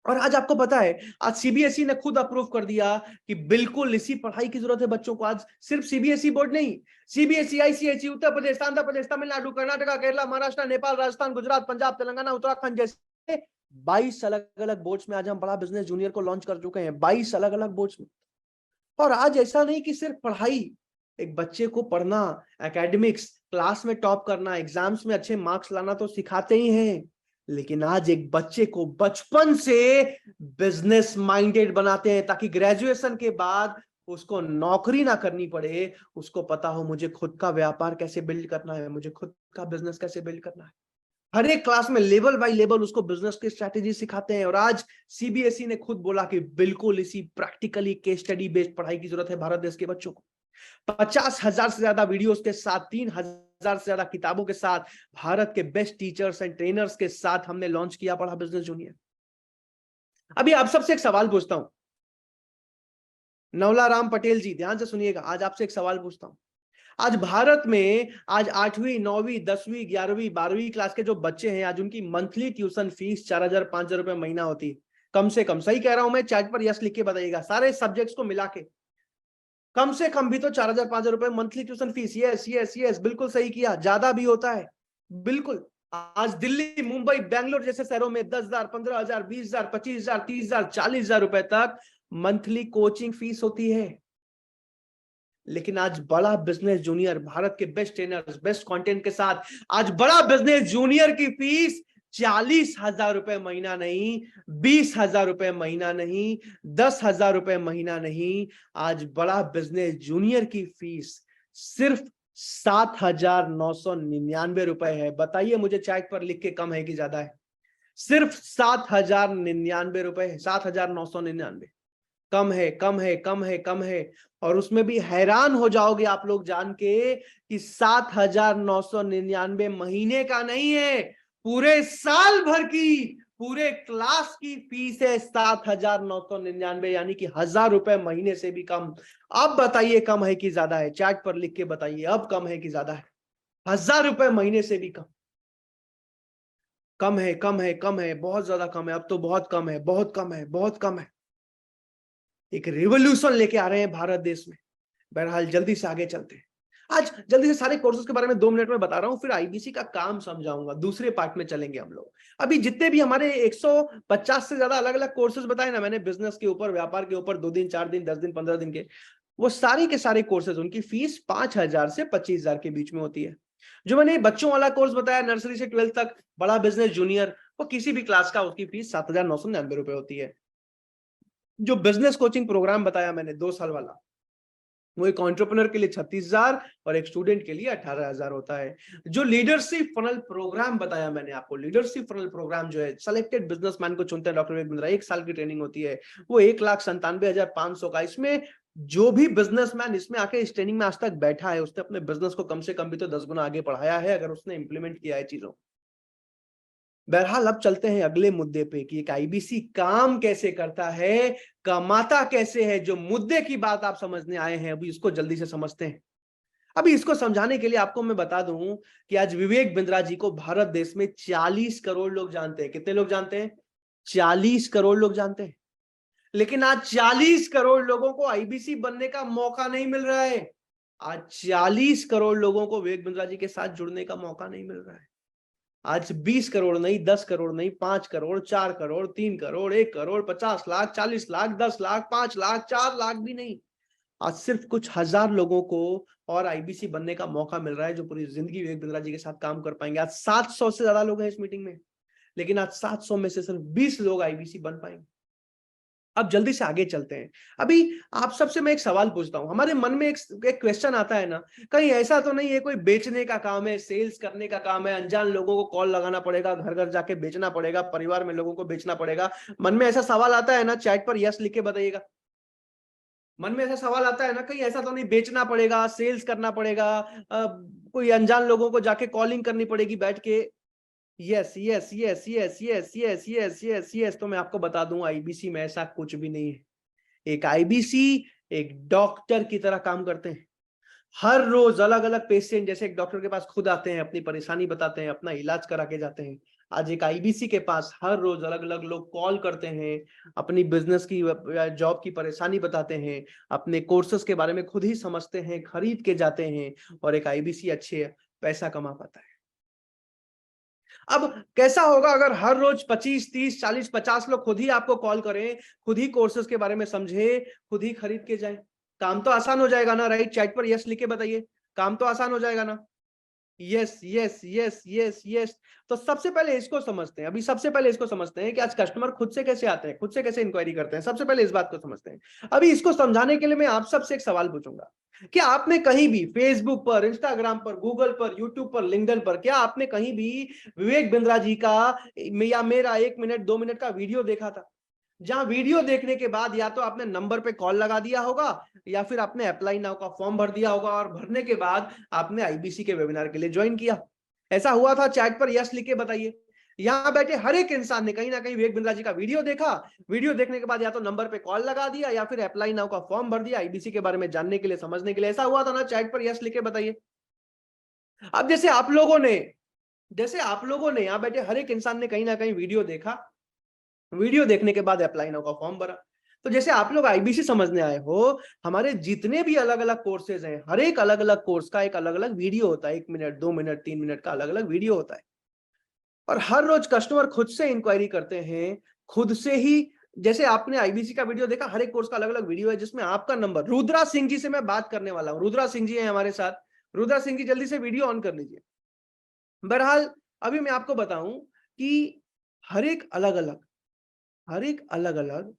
और आज आपको पता है, आज सीबीएसई ने खुद अप्रूव कर दिया कि बिल्कुल इसी पढ़ाई की जरूरत है बच्चों को। आज सिर्फ सीबीएसई बोर्ड नहीं, सीबीएसई, आईसीएसई, उत्तर प्रदेश, आंध्र प्रदेश, तमिलनाडु, कर्नाटका, केरला, महाराष्ट्र, नेपाल, राजस्थान, गुजरात, पंजाब, तेलंगाना, उत्तराखंड जैसे 22 अलग अलग बोर्ड्स में आज हम बड़ा बिजनेस जूनियर को लॉन्च कर चुके हैं, 22 अलग अलग बोर्ड्स में। और आज ऐसा नहीं कि सिर्फ पढ़ाई, एक बच्चे को पढ़ना, एकेडमिक्स, क्लास में टॉप करना, एग्जाम्स में अच्छे मार्क्स लाना तो सिखाते ही हैं, लेकिन आज एक बच्चे को बचपन से बिजनेस माइंडेड बनाते हैं, ताकि ग्रेजुएशन के बाद उसको नौकरी ना करनी पड़े, उसको पता हो मुझे खुद का व्यापार कैसे बिल्ड करना है, मुझे खुद का बिजनेस कैसे बिल्ड करना है। हर एक क्लास में लेवल बाय लेवल उसको बिजनेस की स्ट्रेटेजी सिखाते हैं। और आज सीबीएसई ने खुद बोला कि बिल्कुल इसी प्रैक्टिकली केस स्टडी बेस्ड पढ़ाई की जरूरत है भारत देश के बच्चों को। 50,000 से ज्यादा वीडियोस के साथ, 3,000 से ज्यादा किताबों के साथ, भारत के बेस्ट टीचर्स एंड ट्रेनर्स के साथ हमने लॉन्च किया बड़ा बिजनेस जूनियर। अभी आप सबसे एक सवाल पूछता हूं, नवला राम पटेल जी, ध्यान से सुनिएगा। आज आपसे एक सवाल पूछता हूं, आज भारत में आज 8वीं 9वीं 10वीं 11वीं 12वीं क्लास के जो बच्चे हैं, आज उनकी मंथली ट्यूशन फीस 4,000 5,000 रुपए महीना होती है, कम से कम। सही कह रहा हूं मैं? चैट पर यस लिख के बताइएगा, सारे सब्जेक्ट्स को मिला के कम से कम भी तो 4,000 5,000 रुपए monthly tuition fees. Yes yes yes, बिल्कुल सही किया, ज्यादा भी होता है बिल्कुल। आज दिल्ली, मुंबई, बेंगलोर जैसे शहरों में 10,000 15,000 20,000 25,000 30,000 40,000 रुपए तक मंथली कोचिंग फीस होती है। लेकिन आज बड़ा बिजनेस जूनियर, भारत के बेस्ट ट्रेनर्स, बेस्ट कंटेंट के साथ, आज बड़ा बिजनेस जूनियर की फीस 40,000 रुपए महीना नहीं, 20,000 रुपए महीना नहीं, 10,000 रुपए महीना नहीं, आज बड़ा बिजनेस जूनियर की फीस सिर्फ 7,999 रुपए है। बताइए मुझे चैट पर लिख के, कम है कि ज्यादा है? सिर्फ 7,099 रुपए है, 7,999। कम है, कम है, कम है, कम है। और उसमें भी हैरान हो जाओगे आप लोग जान के कि 7,999 महीने का नहीं है, पूरे साल भर की, पूरे क्लास की फीस है 7,999, यानी कि 1,000 रुपए महीने से भी कम। अब बताइए कम है कि ज्यादा है? चैट पर लिख के बताइए, अब कम है कि ज्यादा है? 1,000 रुपए महीने से भी कम। कम है, कम है, कम है, बहुत ज्यादा कम है। अब तो बहुत कम है, बहुत कम है, बहुत कम है। एक रिवॉल्यूशन लेके आ रहे हैं भारत देश में। बहरहाल जल्दी से आगे चलते हैं। आज जल्दी से सारे कोर्सेज के बारे में 2 मिनट में बता रहा हूं, फिर आईबीसी का काम समझाऊंगा। दूसरे पार्ट में चलेंगे हम लोग। अभी जितने भी हमारे 150 से ज्यादा अलग अलग कोर्सेज बताए ना मैंने, बिजनेस के ऊपर, व्यापार के ऊपर, 2 दिन, 4 दिन, 10 दिन, 15 दिन के, वो सारी के सारे कोर्सेज, उनकी फीस 5,000 से 25,000 के बीच में होती है। जो मैंने बच्चों वाला कोर्स बताया, नर्सरी से 12th तक, बड़ा बिजनेस जूनियर, वो किसी भी क्लास का, उसकी फीस 7,999 रुपए होती है। जो बिजनेस कोचिंग प्रोग्राम बताया मैंने 2 साल वाला, वो एक एंटरप्रेन्योर के लिए 36,000 और एक स्टूडेंट के लिए 18,000 होता है। जो लीडरशिप फनल प्रोग्राम बताया मैंने आपको, लीडरशिप फनल प्रोग्राम जो है, सेलेक्टेड बिजनेसमैन को चुनते हैं डॉक्टर विवेक बिंद्रा, 1 साल की ट्रेनिंग होती है, वो 1,97,500 का। इसमें जो भी बिजनेसमैन इसमें आके इस ट्रेनिंग में आज तक बैठा है, उसने अपने बिजनेस को कम से कम भी तो 10 गुना आगे बढ़ाया है, अगर उसने इंप्लीमेंट किया है चीजों। बहरहाल अब चलते हैं अगले मुद्दे पे कि एक आईबीसी काम कैसे करता है, कमाता कैसे है। जो मुद्दे की बात आप समझने आए हैं, अभी इसको जल्दी से समझते हैं। अभी इसको समझाने के लिए आपको मैं बता दूं कि आज विवेक बिंद्रा जी को भारत देश में 40 करोड़ लोग जानते हैं। कितने लोग जानते हैं? 40 करोड़ लोग जानते हैं। लेकिन आज 40 करोड़ लोगों को आईबीसी बनने का मौका नहीं मिल रहा है। आज 40 करोड़ लोगों को विवेक बिंद्रा जी के साथ जुड़ने का मौका नहीं मिल रहा है। आज 20 करोड़ नहीं, 10 करोड़ नहीं, 5 करोड़, 4 करोड़, 3 करोड़, 1 करोड़, 50 लाख, 40 लाख, 10 लाख, 5 लाख, 4 लाख भी नहीं, आज सिर्फ कुछ हजार लोगों को और आईबीसी बनने का मौका मिल रहा है, जो पूरी जिंदगी विवेक बिंद्रा जी के साथ काम कर पाएंगे। आज 700 से ज्यादा लोग हैं इस मीटिंग में, लेकिन आज 700 में से सिर्फ 20 लोग आईबीसी बन पाएंगे। अब जल्दी से आगे चलते हैं। अभी आप सबसे मैं एक सवाल पूछता हूं, हमारे मन में एक क्वेश्चन आता है ना, कहीं ऐसा तो नहीं है कोई बेचने का काम है, सेल्स करने का काम है, अनजान लोगों को कॉल लगाना पड़ेगा, घर घर जाके बेचना पड़ेगा, परिवार में लोगों को बेचना पड़ेगा? मन में ऐसा सवाल आता है ना? चैट पर यस लिख के बताइएगा। मन में ऐसा सवाल आता है ना, कहीं ऐसा तो नहीं बेचना पड़ेगा, सेल्स करना पड़ेगा, कोई अनजान लोगों को जाके कॉलिंग करनी पड़ेगी बैठ के? Yes yes yes yes yes yes yes yes yes. तो मैं आपको बता दूं, आईबीसी में ऐसा कुछ भी नहीं है। एक आईबीसी एक डॉक्टर की तरह काम करते हैं। हर रोज अलग अलग पेशेंट, जैसे एक डॉक्टर के पास खुद आते हैं, अपनी परेशानी बताते हैं, अपना इलाज करा के जाते हैं, आज एक आईबीसी के पास हर रोज अलग अलग लोग कॉल करते हैं, अपनी बिजनेस की या जॉब की परेशानी बताते हैं, अपने कोर्सेज के बारे में खुद ही समझते हैं, खरीद के जाते हैं, और एक आईबीसी अच्छे पैसा कमा पाता है। अब कैसा होगा अगर हर रोज 25, 30, 40, 50 लोग खुद ही आपको कॉल करें, खुद ही कोर्सेज के बारे में समझे, खुद ही खरीद के जाएं? काम तो आसान हो जाएगा ना, राइट? चैट पर यस लिख के बताइए, काम तो आसान हो जाएगा ना? Yes yes yes yes yes. तो सबसे पहले इसको समझते हैं, अभी सबसे पहले इसको समझते हैं कि आज कस्टमर खुद से कैसे आते हैं, खुद से कैसे इंक्वायरी करते हैं। सबसे पहले इस बात को समझते हैं। अभी इसको समझाने के लिए मैं आप सबसे एक सवाल पूछूंगा, क्या आपने कहीं भी फेसबुक पर, इंस्टाग्राम पर, गूगल पर, यूट्यूब पर, लिंक्डइन पर, क्या आपने कहीं भी विवेक बिंद्रा जी का या मेरा 1 मिनट 2 मिनट का वीडियो देखा था, जहां वीडियो देखने के बाद या तो आपने नंबर पे कॉल लगा दिया होगा, या फिर आपने अप्लाई नाउ का फॉर्म भर दिया होगा, और भरने के बाद आपने आईबीसी के वेबिनार के लिए ज्वाइन किया? ऐसा हुआ था? चैट पर यस लिख के बताइए। यहां बैठे हर एक इंसान ने कहीं ना कहीं विवेक बिंद्रा जी का वीडियो देखा, वीडियो देखने के बाद या तो नंबर पे कॉल लगा दिया, या फिर अप्लाई नाउ का फॉर्म भर दिया आईबीसी के बारे में जानने के लिए, समझने के लिए। ऐसा हुआ था ना? चैट पर यस लिख के बताइए। अब जैसे आप लोगों ने यहां बैठे हर एक इंसान ने कहीं ना कहीं वीडियो देखा, वीडियो देखने के बाद अप्लाई नाउ का फॉर्म भरा। तो जैसे आप लोग आईबीसी समझने आए हो, हमारे जितने भी अलग अलग कोर्सेज हैं, हर एक अलग अलग कोर्स का एक अलग अलग वीडियो होता है, 1 मिनट 2 मिनट 3 मिनट का अलग अलग वीडियो होता है। और हर रोज कस्टमर खुद से इंक्वायरी करते हैं, खुद से ही। जैसे आपने आईबीसी का वीडियो देखा, हर एक कोर्स का अलग अलग वीडियो है जिसमें आपका नंबर, रुद्रा सिंह जी से मैं बात करने वाला हूं। रुद्रा सिंह जी है हमारे साथ। रुद्रा सिंह जी जल्दी से वीडियो ऑन कर लीजिए। बहरहाल अभी मैं आपको बताऊं कि हर एक अलग अलग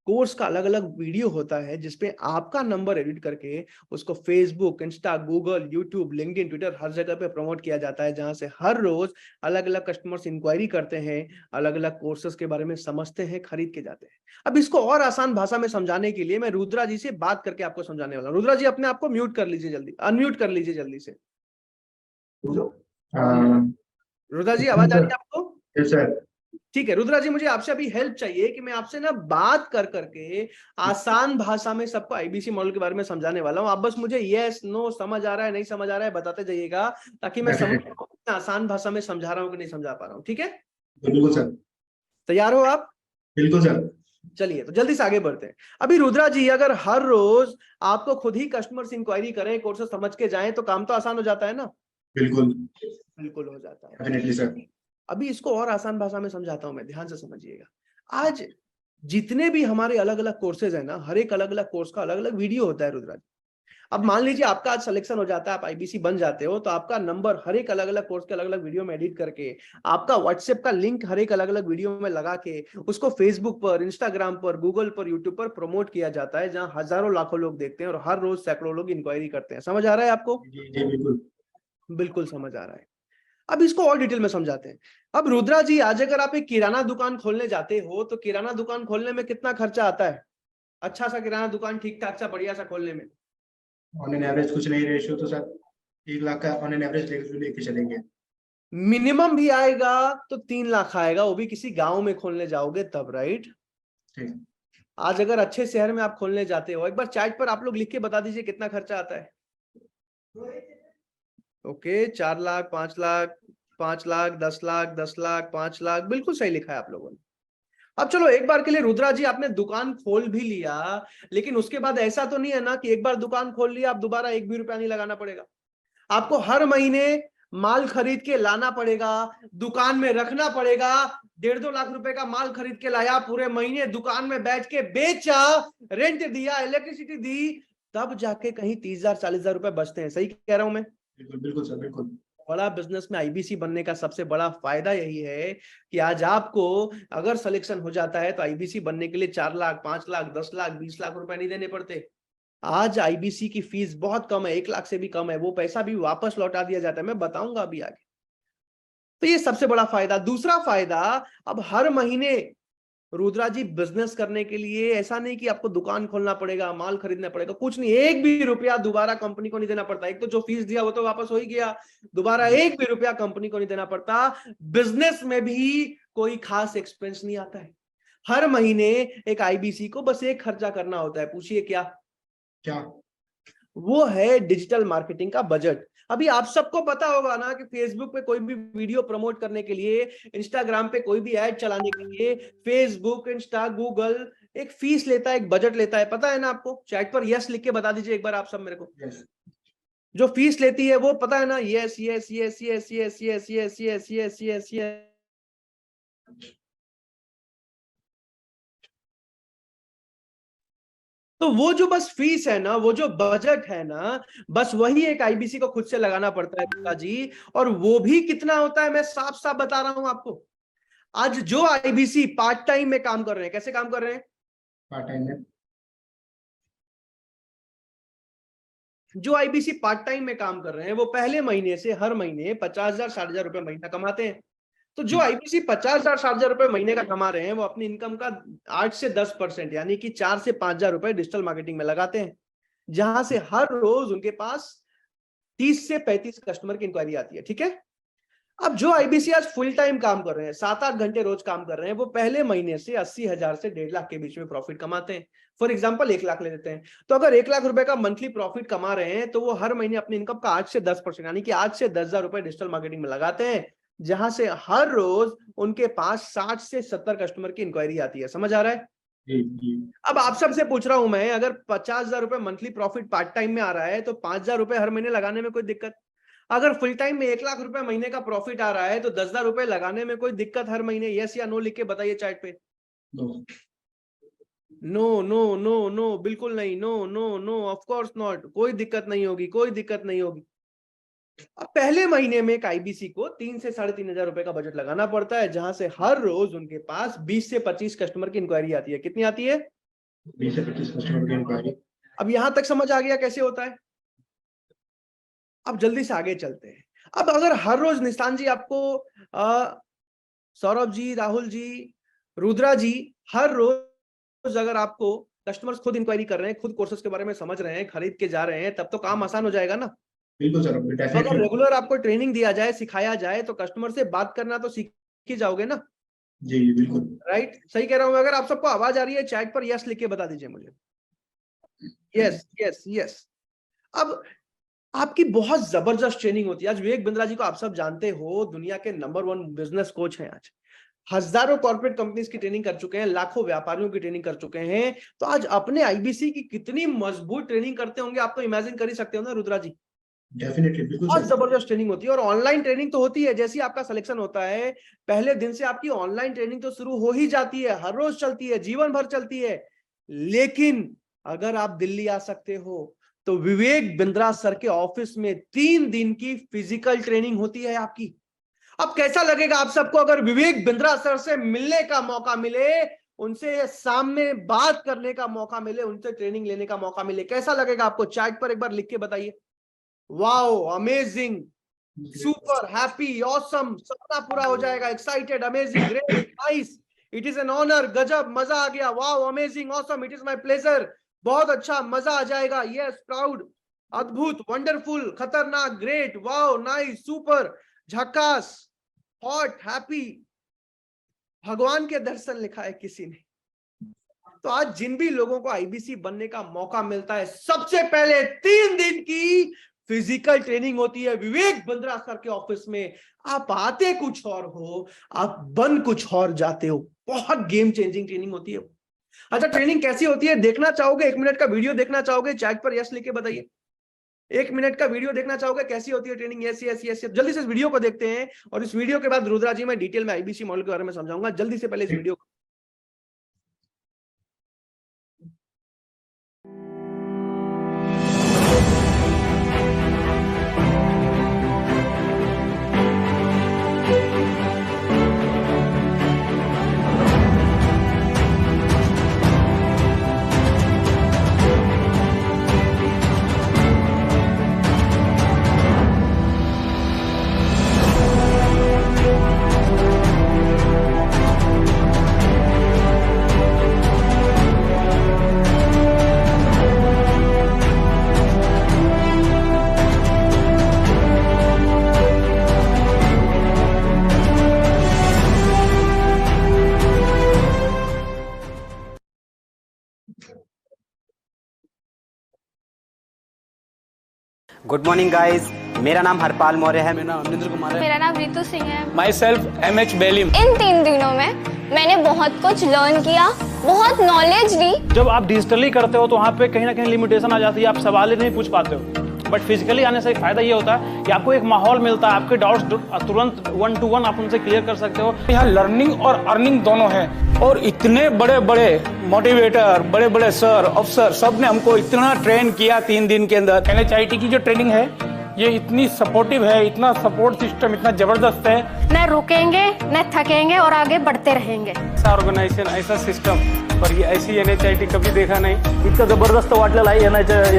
कोर्स का अलग अलग वीडियो होता है जिसपे आपका नंबर एडिट करके उसको Facebook, Insta, Google, YouTube, LinkedIn, Twitter हर जगह पे प्रमोट किया जाता है, जहां से हर रोज अलग अलग कस्टमर्स इंक्वायरी करते हैं, अलग अलग कोर्सेज के बारे में समझते हैं, खरीद के जाते हैं। अब इसको और आसान भाषा में समझाने के लिए मैं रुद्रा जी से बात करके आपको समझाने वाला हूं। रुद्रा जी अपने आप को म्यूट कर लीजिए, जल्दी अनम्यूट कर लीजिए जल्दी से। रुद्रा जी आवाज आ रही है आपको? सर ठीक है रुद्रा जी, मुझे आपसे अभी हेल्प चाहिए कि मैं आपसे ना बात कर करके आसान भाषा में सबको आईबीसी मॉडल के बारे में समझाने वाला हूं। आप बस मुझे यस नो समझ आ रहा है नहीं समझ आ रहा है बताते जाइएगा, ताकि मैं समझ पाऊं कि मैं आसान भाषा में समझा रहा हूं कि नहीं समझा पा रहा हूं। ठीक है, बिल्कुल सर। तैयार हो आप? बिल्कुल सर। चलिए तो जल्दी से आगे बढ़ते हैं। अभी रुद्रा जी, अगर हर रोज आपको खुद ही कस्टमर्स इंक्वायरी करें, कोर्सेज समझ के जाएं, तो काम तो आसान हो जाता है ना? बिल्कुल बिल्कुल हो जाता है। Definitely sir. अभी इसको और आसान भाषा में समझाता हूं मैं, ध्यान से समझिएगा। आज जितने भी हमारे अलग अलग कोर्सेज है ना, हर एक अलग अलग कोर्स का अलग अलग वीडियो होता है रुद्रा जी। अब मान लीजिए आपका आज सिलेक्शन हो जाता है, आप आईबीसी बन जाते हो, तो आपका नंबर हर एक अलग अलग कोर्स के अलग अलग वीडियो में एडिट करके, आपका व्हाट्सएप का लिंक हर एक अलग अलग वीडियो में लगा के उसको फेसबुक पर, इंस्टाग्राम पर, गूगल पर, यूट्यूब पर प्रमोट किया जाता है, जहां हजारों लाखों लोग देखते हैं और हर रोज सैकड़ों लोग इंक्वायरी करते हैं। समझ आ रहा है आपको? जी जी बिल्कुल। बिल्कुल समझ आ रहा है। अब इसको और डिटेल में समझाते हैं। अब रुद्रा जी, आज अगर आप एक किराना दुकान खोलने जाते हो, तो किराना दुकान खोलने में कितना खर्चा आता है? अच्छा सा किराना दुकान ठीक ठाक सा बढ़िया सा खोलने में ऑन एन एवरेज कुछ नहीं, रेशियो तो सर 1 लाख का ऑन एन एवरेज लेके चलेंगे। मिनिमम भी आएगा तो 3 लाख आएगा, वो भी किसी गांव में खोलने जाओगे तब, राइट? ठीक। आज अगर अच्छे शहर में आप खोलने जाते हो, एक बार चैट पर आप लोग लिख के बता दीजिए कितना खर्चा आता है। ओके, 4 लाख, 5 लाख, 5 लाख, 10 लाख, 10 लाख, 5 लाख, बिल्कुल सही लिखा है आप लोगों ने। अब चलो, एक बार के लिए रुद्रा जी आपने दुकान खोल भी लिया, लेकिन उसके बाद ऐसा तो नहीं है ना कि एक बार दुकान खोल लिया आप दोबारा एक भी रुपया नहीं लगाना पड़ेगा। आपको हर महीने माल खरीद के लाना पड़ेगा, दुकान में रखना पड़ेगा। 1.5-2 लाख रुपए का माल खरीद के लाया, पूरे महीने दुकान में बैठ के बेचा, रेंट दिया, इलेक्ट्रिसिटी दी, तब जाके कहीं 30,000-40,000 रुपए बचते हैं। सही कह रहा हूं मैं? बिल्कुल बिल्कुल सर बिल्कुल। बड़ा बिजनेस में आईबीसी बनने का सबसे बड़ा फायदा यही है कि आज आपको अगर सिलेक्शन हो जाता है तो आईबीसी बनने के लिए 4 लाख, 5 लाख, 10 लाख, 20 लाख रुपए नहीं देने पड़ते। आज आईबीसी की फीस बहुत कम है, 1 लाख से भी कम है, वो पैसा भी वापस लौटा दिया जाता है, मैं बताऊंगा अभी आगे। तो ये सबसे बड़ा फायदा। दूसरा फायदा, अब हर महीने रुद्रा जी बिजनेस करने के लिए ऐसा नहीं कि आपको दुकान खोलना पड़ेगा, माल खरीदना पड़ेगा, कुछ नहीं, एक भी रुपया दोबारा कंपनी को नहीं देना पड़ता। एक तो जो फीस दिया वो तो वापस हो ही गया, दोबारा एक भी रुपया कंपनी को नहीं देना पड़ता। बिजनेस में भी कोई खास एक्सपेंस नहीं आता है। हर महीने एक आईबीसी को बस एक खर्चा करना होता है, पूछिए क्या? क्या? वो है डिजिटल मार्केटिंग का बजट। अभी आप सबको पता होगा ना कि फेसबुक पे कोई भी वीडियो प्रमोट करने के लिए, इंस्टाग्राम पे कोई भी ऐड चलाने के लिए, फेसबुक, इंस्टा, गूगल एक फीस लेता है, एक बजट लेता है, पता है ना आपको? चैट पर यस लिख के बता दीजिए एक बार आप सब मेरे को। यस। जो फीस लेती है वो पता है ना? Yes yes yes yes yes yes yes yes yes yes yes. तो वो जो बस फीस है ना, वो जो बजट है ना, बस वही एक आईबीसी को खुद से लगाना पड़ता है पिताजी। और वो भी कितना होता है मैं साफ साफ बता रहा हूं आपको। आज जो आईबीसी पार्ट टाइम में काम कर रहे हैं, कैसे काम कर रहे हैं? पार्ट टाइम में। जो आईबीसी पार्ट टाइम में काम कर रहे हैं, वो पहले महीने से हर महीने 50,000 60,000 रुपए महीना कमाते हैं। तो जो आईबीसी 50,000 60,000 रुपए महीने का कमा रहे हैं, वो अपनी इनकम का 8 से 10% यानी कि 4 से 5,000 रुपए डिजिटल मार्केटिंग में लगाते हैं, जहां से हर रोज उनके पास 30 से 35 कस्टमर की इंक्वायरी आती है। ठीक है, अब जो आईबीसी आज फुल टाइम काम कर रहे हैं, 7-8 घंटे रोज काम कर रहे हैं, वो पहले महीने से 80,000 से 1.5 लाख के बीच में प्रॉफिट कमाते हैं। फॉर एग्जांपल 1 लाख ले लेते हैं, तो अगर 1 लाख रुपए का मंथली प्रॉफिट कमा रहे हैं, तो वो हर महीने अपनी इनकम का 8 से 10% यानी कि 8 से 10,000 रुपए डिजिटल मार्केटिंग में लगाते हैं, जहां से हर रोज उनके पास 60 से 70 कस्टमर की इंक्वायरी आती है। समझ आ रहा है? जी जी। अब आप सबसे पूछ रहा हूं मैं, अगर 50,000 रुपए मंथली प्रॉफिट पार्ट टाइम में आ रहा है, तो 5,000 रुपए हर महीने लगाने में कोई दिक्कत? अगर फुल टाइम में 1 लाख रुपए महीने का प्रॉफिट आ रहा है, तो 10,000 रुपए लगाने में कोई दिक्कत हर महीने? यस या नो लिख के बताइए चैट पे। No no no no no, बिल्कुल नहीं, no no no, of course not, कोई दिक्कत नहीं होगी, कोई दिक्कत नहीं होगी। अब पहले महीने में एक आईबीसी को 3 से 3,500 रुपए का बजट लगाना पड़ता है, जहां से हर रोज उनके पास 20 से 25 कस्टमर की इंक्वायरी आती है। कितनी आती है? 20 से 25 कस्टमर की इंक्वायरी। अब यहां तक समझ आ गया कैसे होता है? अब जल्दी से आगे चलते हैं। अब अगर हर रोज निशान जी आपको सौरभ जी, राहुल जी, रुद्रा जी, हर रोज अगर आपको कस्टमर्स खुद इंक्वायरी कर रहे हैं, खुद कोर्सेज के बारे में समझ रहे हैं, खरीद के जा रहे हैं, तब तो काम आसान हो जाएगा ना। बिल्कुल सर, तो अगर डेफिनेटली। रेगुलर आपको ट्रेनिंग दिया जाए, सिखाया जाए, तो कस्टमर से बात करना तो सीख ही जाओगे ना। जी बिल्कुल। राइट, सही कह रहा हूं? अगर आप सबको आवाज आ रही है, चैट पर यस लिख के बता दीजिए मुझे। Yes yes yes. अब आपकी बहुत जबरदस्त ट्रेनिंग होती है। आज विवेक बिंद्रा जी को आप सब जानते हो, दुनिया के नंबर 1 बिजनेस कोच हैं। आज हजारों कॉर्पोरेट कंपनीज की ट्रेनिंग कर चुके हैं, लाखों व्यापारियों की ट्रेनिंग कर चुके हैं। तो आज अपने आईबीसी की कितनी मजबूत ट्रेनिंग करते होंगे, आप तो इमेजिन कर ही सकते हो ना रुद्रा जी। डेफिनेटली, बिल्कुल बहुत सर। जबरदस्त ट्रेनिंग होती है। और ऑनलाइन ट्रेनिंग तो होती है, जैसे ही आपका सिलेक्शन होता है, पहले दिन से आपकी ऑनलाइन ट्रेनिंग तो शुरू हो ही जाती है, हर रोज चलती है, जीवन भर चलती है। लेकिन अगर आप दिल्ली आ सकते हो, तो विवेक बिंद्रा सर के ऑफिस में 3 दिन की फिजिकल ट्रेनिंग होती है आपकी। अब कैसा लगेगा आप सबको अगर विवेक बिंद्रा सर से मिलने का मौका मिले, उनसे सामने बात करने का मौका मिले, उनसे ट्रेनिंग लेने का मौका मिले? कैसा लगेगा आपको? चैट पर एक बार लिख के बताइए। Wow, amazing, super, happy, awesome, सपना पूरा हो जाएगा, excited, amazing, great, nice, it is an honour, गजब, मजा आ गया, wow, amazing, awesome, it is my pleasure, बहुत अच्छा, मजा आ जाएगा, यस, प्राउड, अद्भुत, वंडरफुल, खतरनाक, ग्रेट, वाओ, नाइस, सुपर, झकास, हॉट, हैप्पी, भगवान के दर्शन लिखा है किसी ने। तो आज जिन भी लोगों को आईबीसी बनने का मौका मिलता है, सबसे पहले 3 दिन की फिजिकल ट्रेनिंग होती है विवेक बिंद्रा सर के ऑफिस में। आप आते कुछ और हो, आप बन कुछ और जाते हो। बहुत गेम चेंजिंग ट्रेनिंग होती है। अच्छा, ट्रेनिंग कैसी होती है देखना चाहोगे? 1 मिनट का वीडियो देखना चाहोगे? चैट पर यस लिख के बताइए। 1 मिनट का वीडियो देखना चाहोगे? कैसी होती है ट्रेनिंग? Yes yes yes. जल्दी से इस वीडियो को देखते हैं, और इस वीडियो के बाद रुद्रा जी मैं डिटेल में आईबीसी मॉडल के बारे में समझाऊंगा। जल्दी से पहले इस वीडियो को। गुड मॉर्निंग गाइस, मेरा नाम हरपाल मौर्य है। मेरा नाम अमरिंदर कुमार है। मेरा नाम रितु सिंह है। My self MH Belim. इन 3 दिनों में मैंने बहुत कुछ लर्न किया, बहुत नॉलेज ली। जब आप डिजिटली करते हो तो वहाँ पे कहीं ना कहीं लिमिटेशन आ जाती है, आप सवाल ही नहीं पूछ पाते हो। बट फिजिकली आने से फायदा ये होता है कि आपको एक माहौल मिलता है, आपके डाउट्स तुरंत 1 to 1 आप उनसे क्लियर कर सकते हो। यहाँ लर्निंग और अर्निंग दोनों है, और इतने बड़े बड़े मोटिवेटर, बड़े बड़े सर, अफसर, सब ने हमको इतना ट्रेन किया 3 दिन के अंदर। NHIT की जो ट्रेनिंग है ये इतनी सपोर्टिव है, इतना सपोर्ट सिस्टम इतना जबरदस्त है। न रुकेंगे न थकेंगे और आगे बढ़ते रहेंगे। ऐसा ऑर्गेनाइजेशन, ऐसा सिस्टम, और ये ऐसी NHIT कभी देखा नहीं। इतकं जबरदस्त वाटलेलं आहे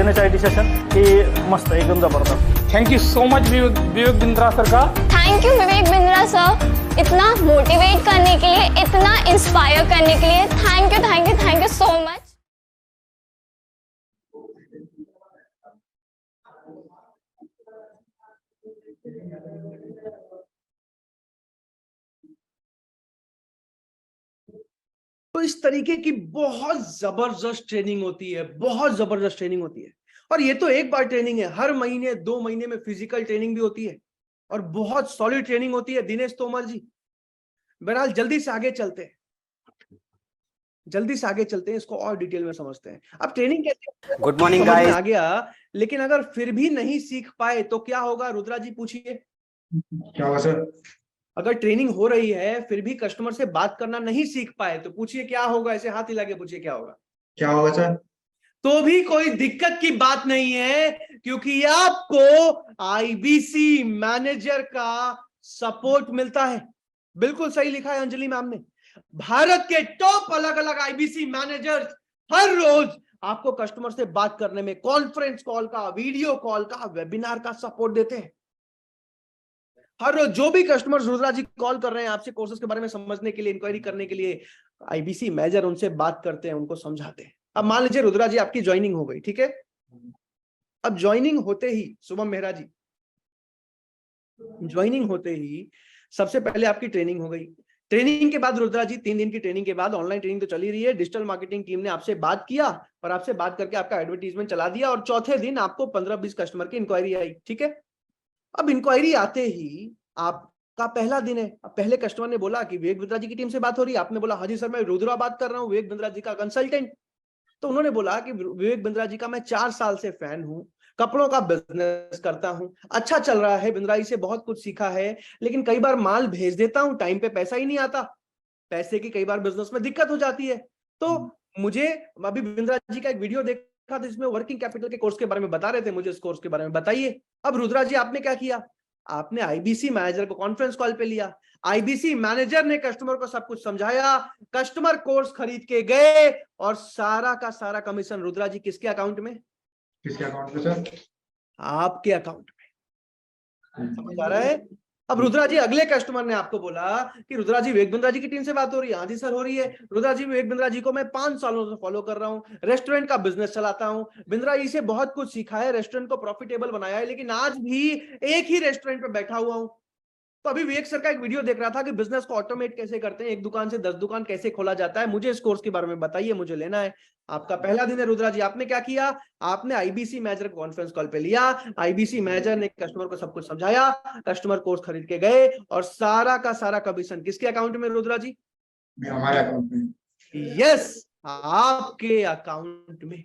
NHIT सेशन, की मस्त, एकदम जबरदस्त। Thank you so much Vivek Bindra sir का। Thank you Vivek Bindra sir, इतना मोटिवेट करने के लिए, इतना इंस्पायर करने के लिए। Thank you thank you thank you so much. तो इस तरीके की बहुत जबरदस्त ट्रेनिंग होती है, बहुत जबरदस्त ट्रेनिंग होती है। और ये तो एक बार ट्रेनिंग है, हर महीने 2 महीने में फिजिकल ट्रेनिंग भी होती है, और बहुत सॉलिड ट्रेनिंग होती है। दिनेश तोमर जी, बहरहाल जल्दी से आगे चलते हैं, इसको और डिटेल में समझते हैं। अब ट्रेनिंग कैसे? गुड मॉर्निंग समझ में गाइस। आ गया, लेकिन अगर फिर भी नहीं सीख पाए तो क्या होगा? रुद्रा जी पूछिए। क्या होगा सर? अगर ट्रेनिंग हो रही है फिर भी कस्टमर से बात करना नहीं सीख पाए तो पूछिए क्या होगा? ऐसे हाथ हिला के पूछिए क्या होगा? क्या होगा सर? तो भी कोई दिक्कत की बात नहीं है, क्योंकि आपको आईबीसी मैनेजर का सपोर्ट मिलता है। बिल्कुल सही लिखा है अंजलि मैम ने। भारत के टॉप अलग अलग आईबीसी मैनेजर्स हर रोज आपको कस्टमर से बात करने में कॉन्फ्रेंस कॉल का, वीडियो कॉल का, वेबिनार का सपोर्ट देते हैं। हर रोज जो भी कस्टमर रुद्रा जी कॉल कर रहे हैं आपसे कोर्सेज के बारे में समझने के लिए, इंक्वायरी करने के लिए, आईबीसी मैनेजर उनसे बात करते हैं, उनको समझाते हैं। अब मान लीजिए रुद्रा जी आपकी ज्वाइनिंग हो गई, ठीक है। अब ज्वाइनिंग होते ही शुभम मेहरा जी, ज्वाइनिंग होते ही सबसे पहले आपकी ट्रेनिंग हो गई। ट्रेनिंग के बाद रुद्रा जी 3 दिन की ट्रेनिंग के बाद ऑनलाइन ट्रेनिंग तो चली रही है, डिजिटल मार्केटिंग टीम ने आपसे बात किया और आपसे बात करके आपका एडवर्टीजमेंट चला दिया और चौथे दिन आपको 15-20 कस्टमर की इंक्वायरी आई, ठीक है। अब इंक्वायरी आते ही आपका पहला दिन है। अब पहले कस्टमर ने बोला कि विवेक बिंद्रा जी की टीम से बात हो रही है। आपने बोला हाँ जी सर, मैं रुद्रा बात कर रहा हूँ, विवेक बिंद्रा जी का कंसल्टेंट। तो उन्होंने बोला कि विवेक बिंद्रा जी का मैं 4 साल से फैन हूं, कपड़ों का बिजनेस करता हूं, अच्छा चल रहा है, बिंद्रा जी से बहुत कुछ सीखा है, लेकिन कई बार माल भेज देता हूं, टाइम पे पैसा ही नहीं आता, पैसे की कई बार बिजनेस में दिक्कत हो जाती है। तो मुझे अभी बिंद्रा जी का एक वीडियो देखा था जिसमें वर्किंग कैपिटल के कोर्स के बारे में बता रहे थे, मुझे इस कोर्स के बारे में बताइए। अब रुद्रा जी आपने क्या किया, आपने आईबीसी मैनेजर को कॉन्फ्रेंस कॉल पे लिया, आईबीसी मैनेजर ने कस्टमर को सब कुछ समझाया, कस्टमर कोर्स खरीद के गए और सारा का सारा कमीशन रुद्रा जी किसके अकाउंट में? किसके अकाउंट में सर? आपके अकाउंट में। समझ आ रहा है? अब रुद्रा जी अगले कस्टमर ने आपको बोला कि रुद्रा जी विवेक बिंद्रा जी की टीम से बात हो रही है। हाँ जी सर हो रही है। रुद्रा जी विवेक बिंद्रा जी को मैं 5 सालों से फॉलो कर रहा हूँ, रेस्टोरेंट का बिजनेस चलाता हूँ, बिंद्रा जी से बहुत कुछ सीखा है, रेस्टोरेंट को प्रॉफिटेबल बनाया है, लेकिन आज भी एक ही रेस्टोरेंट पे बैठा हुआ हूँ। तो अभी विवेक सर का एक वीडियो देख रहा था कि बिजनेस को ऑटोमेट कैसे करते हैं, 1 दुकान से 10 दुकान कैसे खोला जाता है, मुझे इस कोर्स के बारे में बताइए, मुझे लेना है। आपका पहला दिन है रुद्रा जी, आपने क्या किया, आपने आईबीसी मैनेजर को कॉन्फ्रेंस कॉल पे लिया, आईबीसी मैनेजर ने कस्टमर को सब कुछ समझाया, कस्टमर कोर्स खरीद के गए और सारा का सारा कमीशन किसके अकाउंट में रुद्रा जी? हमारे अकाउंट में। यस, आपके अकाउंट में।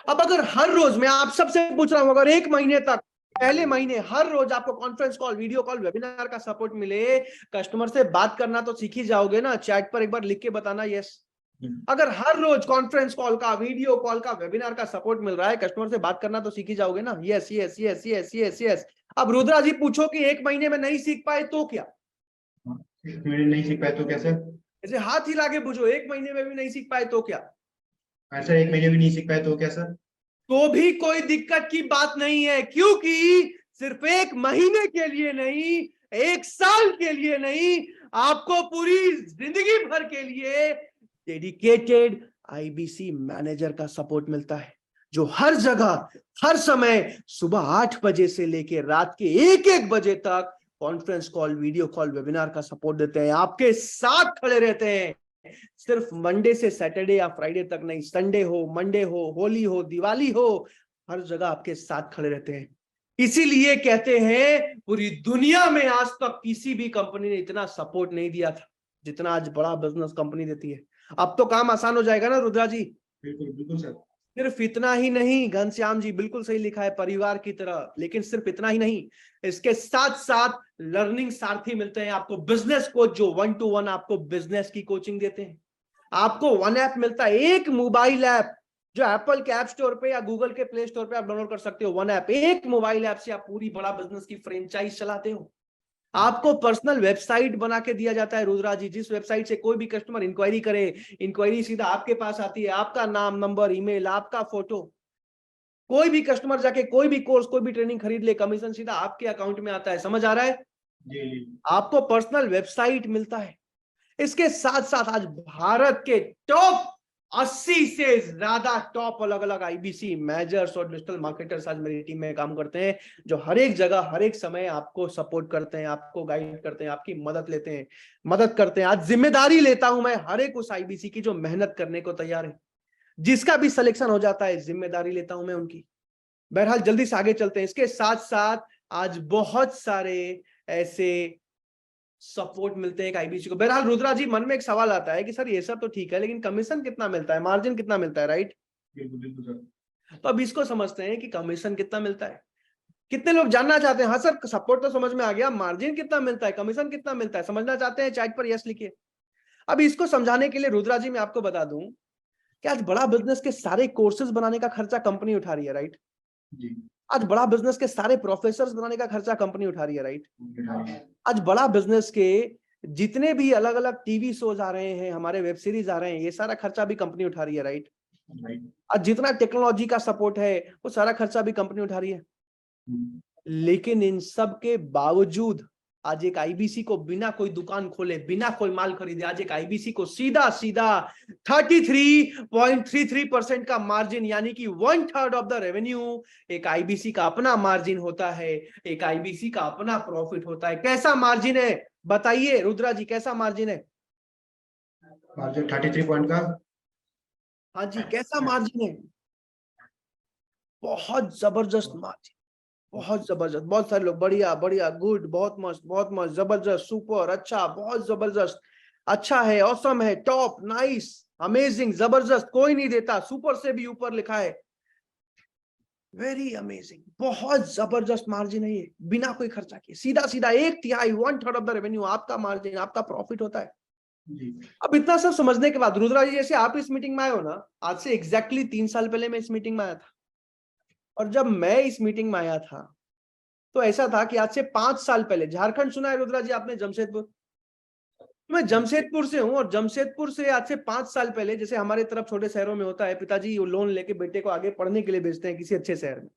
अब अगर हर रोज, मैं आप सबसे पूछ रहा हूं, अगर 1 महीने तक, पहले महीने हर रोज आपको conference call, video call, webinar का सपोर्ट मिले, कस्टमर से बात करना तो सीख ही जाओगे ना। चैट पर एक बार लिख के बताना यस। अगर हर रोज कॉन्फ्रेंस कॉल का, वीडियो कॉल का, वेबिनार का सपोर्ट मिल रहा है, कस्टमर से बात करना तो सीख ही जाओगे ना। Yes yes yes yes yes yes. अब रुद्रा जी पूछो कि 1 महीने में नहीं सीख पाए तो क्या? 1 महीने नहीं सीख पाए तो क्या सर? ऐसे हाथ हिला के पूछो, 1 महीने में भी नहीं सीख पाए तो क्या? सर 1 महीने भी नहीं सीख पाए तो क्या सर? तो भी कोई दिक्कत की बात नहीं है, क्योंकि सिर्फ 1 महीने के लिए नहीं, 1 साल के लिए नहीं, आपको पूरी जिंदगी भर के लिए डेडिकेटेड आईबीसी मैनेजर का सपोर्ट मिलता है, जो हर जगह, हर समय, सुबह 8 बजे से लेकर रात के 1-1 बजे तक conference call, video call, webinar का सपोर्ट देते हैं, आपके साथ खड़े रहते हैं। सिर्फ मंडे से सैटरडे या फ्राइडे तक नहीं, संडे हो, मंडे हो, होली हो, दिवाली हो, हर जगह आपके साथ खड़े रहते हैं। इसीलिए कहते हैं पूरी दुनिया में आज तक किसी भी कंपनी ने इतना सपोर्ट नहीं दिया था जितना आज बड़ा बिजनेस कंपनी देती है। अब तो काम आसान हो जाएगा ना रुद्रा जी? बिल्कुल बिल्कुल सर। सिर्फ इतना ही नहीं, घनश्याम जी बिल्कुल सही लिखा है, परिवार की तरह। लेकिन सिर्फ इतना ही नहीं, इसके साथ साथ लर्निंग सारथी मिलते हैं आपको, बिजनेस कोच जो 1-to-1 आपको बिजनेस की कोचिंग देते हैं। आपको 1 ऐप मिलता है, एक मोबाइल ऐप, जो एप्पल के ऐप स्टोर पे या गूगल के प्ले स्टोर पे आप डाउनलोड कर सकते हो। 1 ऐप, एक मोबाइल ऐप से आप पूरी बड़ा बिजनेस की फ्रेंचाइज चलाते हो। आपको पर्सनल वेबसाइट बना के दिया जाता है रुद्रा जी, जिस वेबसाइट से कोई भी कस्टमर इंक्वायरी करे, इंक्वायरी सीधा आपके पास आती है, आपका नाम, नंबर, ईमेल, आपका फोटो। कोई भी कस्टमर जाके कोई भी कोर्स, कोई भी ट्रेनिंग खरीद ले, कमीशन सीधा आपके अकाउंट में आता है। समझ आ रहा है? जी। आपको पर्सनल वेबसाइट मिलता है। इसके साथ साथ आज भारत के टॉप 80 से ज्यादा टॉप अलग अलग आईबीसी मैनेजर्स और डिजिटल मार्केटर्स आज मेरी टीम में काम करते हैं, जो हर एक जगह, हर एक समय आपको सपोर्ट करते हैं, आपको गाइड करते हैं, आपकी मदद करते हैं। आज जिम्मेदारी लेता हूं मैं हर एक उस आईबीसी की जो मेहनत करने को तैयार है, जिसका भी सिलेक्शन हो जाता है, जिम्मेदारी लेता हूं मैं उनकी। बहरहाल जल्दी से आगे चलते हैं। इसके साथ साथ आज बहुत सारे ऐसे सपोर्ट मिलते हैं एक आईबीसी को। बहरहाल रुद्रा जी, मन में एक सवाल आता है कि सर ये सब तो ठीक है, लेकिन कमीशन कितना मिलता है, मार्जिन कितना मिलता है, राइट? बिल्कुल सर। तो अब इसको समझते हैं कि कमीशन कितना मिलता है। कितने लोग जानना चाहते हैं? हाँ सर, सपोर्ट तो समझ में आ गया, मार्जिन कितना मिलता है, कमीशन कितना मिलता है, समझना चाहते हैं? चैट पर यस लिखिए। अब इसको समझाने के लिए रुद्रा जी मैं आपको बता दूं कि आज बड़ा बिजनेस के सारे कोर्सेज बनाने का खर्चा कंपनी उठा रही है, राइट? जी। आज बड़ा बिजनेस के सारे प्रोफेसर्स बनाने का खर्चा कंपनी उठा रही है, राइट? आज बड़ा बिजनेस के जितने भी अलग अलग टीवी शोज आ रहे हैं, हमारे वेब सीरीज आ रहे हैं, ये सारा खर्चा भी कंपनी उठा रही है, राइट? आज जितना टेक्नोलॉजी का सपोर्ट है वो सारा खर्चा भी कंपनी उठा रही है। लेकिन इन सब के बावजूद आज एक आईबीसी को बिना कोई दुकान खोले, बिना कोई माल खरीदे, आज एक आईबीसी को सीधा सीधा 33.33% का मार्जिन, यानी कि 1/3 ऑफ द रेवेन्यू एक आईबीसी का अपना मार्जिन होता है, एक आईबीसी का अपना प्रॉफिट होता है। कैसा मार्जिन है बताइए रुद्रा जी, कैसा मार्जिन है? मार्जिन 33 पॉइंट का। हाँ जी, कैसा मार्जिन है? बहुत जबरदस्त मार्जिन, बहुत जबरदस्त। बहुत सारे लोग बढ़िया बढ़िया, गुड, बहुत मस्त, जबरदस्त, सुपर, अच्छा, बहुत जबरदस्त, अच्छा है, ऑसम है, टॉप, नाइस, अमेजिंग, जबरदस्त, कोई नहीं देता, सुपर से भी ऊपर लिखा है, वेरी अमेजिंग, बहुत जबरदस्त मार्जिन है ये, बिना कोई खर्चा किए, सीधा सीधा 1/3 1/3 ऑफ द रेवेन्यू आपका मार्जिन, आपका प्रॉफिट होता है। अब इतना सब समझने के बाद रुद्रा जी, जैसे आप इस मीटिंग में आए हो ना, आज से एग्जैक्टली 3 साल पहले मैं इस मीटिंग में आया था, और जब मैं इस मीटिंग में आया था तो ऐसा था कि आज से 5 साल पहले, झारखंड सुना है रुद्रा जी आपने? जमशेदपुर, मैं जमशेदपुर से हूं, और जमशेदपुर से आज से 5 साल पहले, जैसे हमारे तरफ छोटे शहरों में होता है, पिताजी लोन लेके बेटे को आगे पढ़ने के लिए भेजते हैं किसी अच्छे शहर में,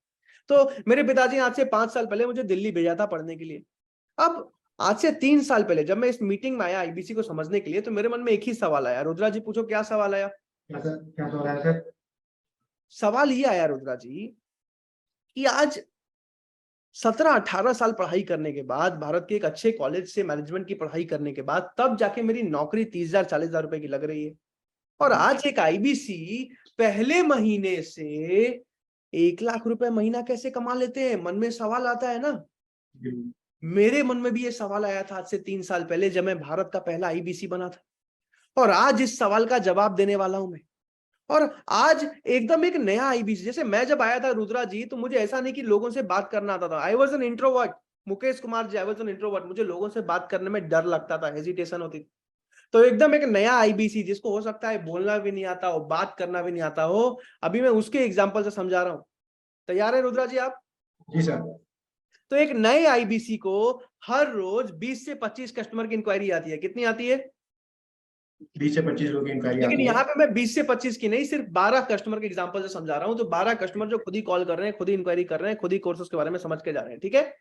तो मेरे पिताजी आज से 5 साल पहले मुझे दिल्ली भेजा था पढ़ने के लिए। अब आज से 3 साल पहले जब मैं इस मीटिंग में आया आईबीसी को समझने के लिए, तो मेरे मन में एक ही सवाल आया। रुद्रा जी पूछो क्या सवाल आया? क्या सवाल आया सर? सवाल ये आया रुद्रा जी कि आज 17-18 साल पढ़ाई करने के बाद, भारत के एक अच्छे कॉलेज से मैनेजमेंट की पढ़ाई करने के बाद, तब जाके मेरी नौकरी 30,000-40,000 रुपए की लग रही है, और आज एक आईबीसी पहले महीने से 1 लाख रुपए महीना कैसे कमा लेते हैं? मन में सवाल आता है ना। मेरे मन में भी ये सवाल आया था आज से 3 साल पहले, जब मैं भारत का पहला आईबीसी बना था, और आज इस सवाल का जवाब देने वाला हूं मैं। और आज एकदम एक नया आईबीसी, जैसे मैं जब आया था रुद्रा जी, तो मुझे ऐसा नहीं कि लोगों से बात करना आता था, I was an introvert, Mukesh Kumar ji, I was an introvert, मुझे लोगों से बात करने में डर लगता था, हेजिटेशन होती थी। तो एकदम एक नया आईबीसी, जिसको हो सकता है बोलना भी नहीं आता हो, बात करना भी नहीं आता हो, अभी मैं उसके एग्जाम्पल से समझा रहा हूं। तैयार है रुद्रा जी आप? जी सर। तो एक नए आईबीसी को हर रोज 20 से 25 कस्टमर की इंक्वायरी आती है। कितनी आती है? 20 से 25 लोगों की इंक्वायरी। लेकिन यहाँ पे मैं 20 से 25 की नहीं, सिर्फ 12 कस्टमर के एग्जांपल से समझा रहा हूं। तो 12 कस्टमर जो खुद ही कॉल कर रहे हैं, खुद ही इंक्वायरी कर रहे हैं, खुद ही कोर्सेज के बारे में समझ के जा रहे हैं, ठीक है?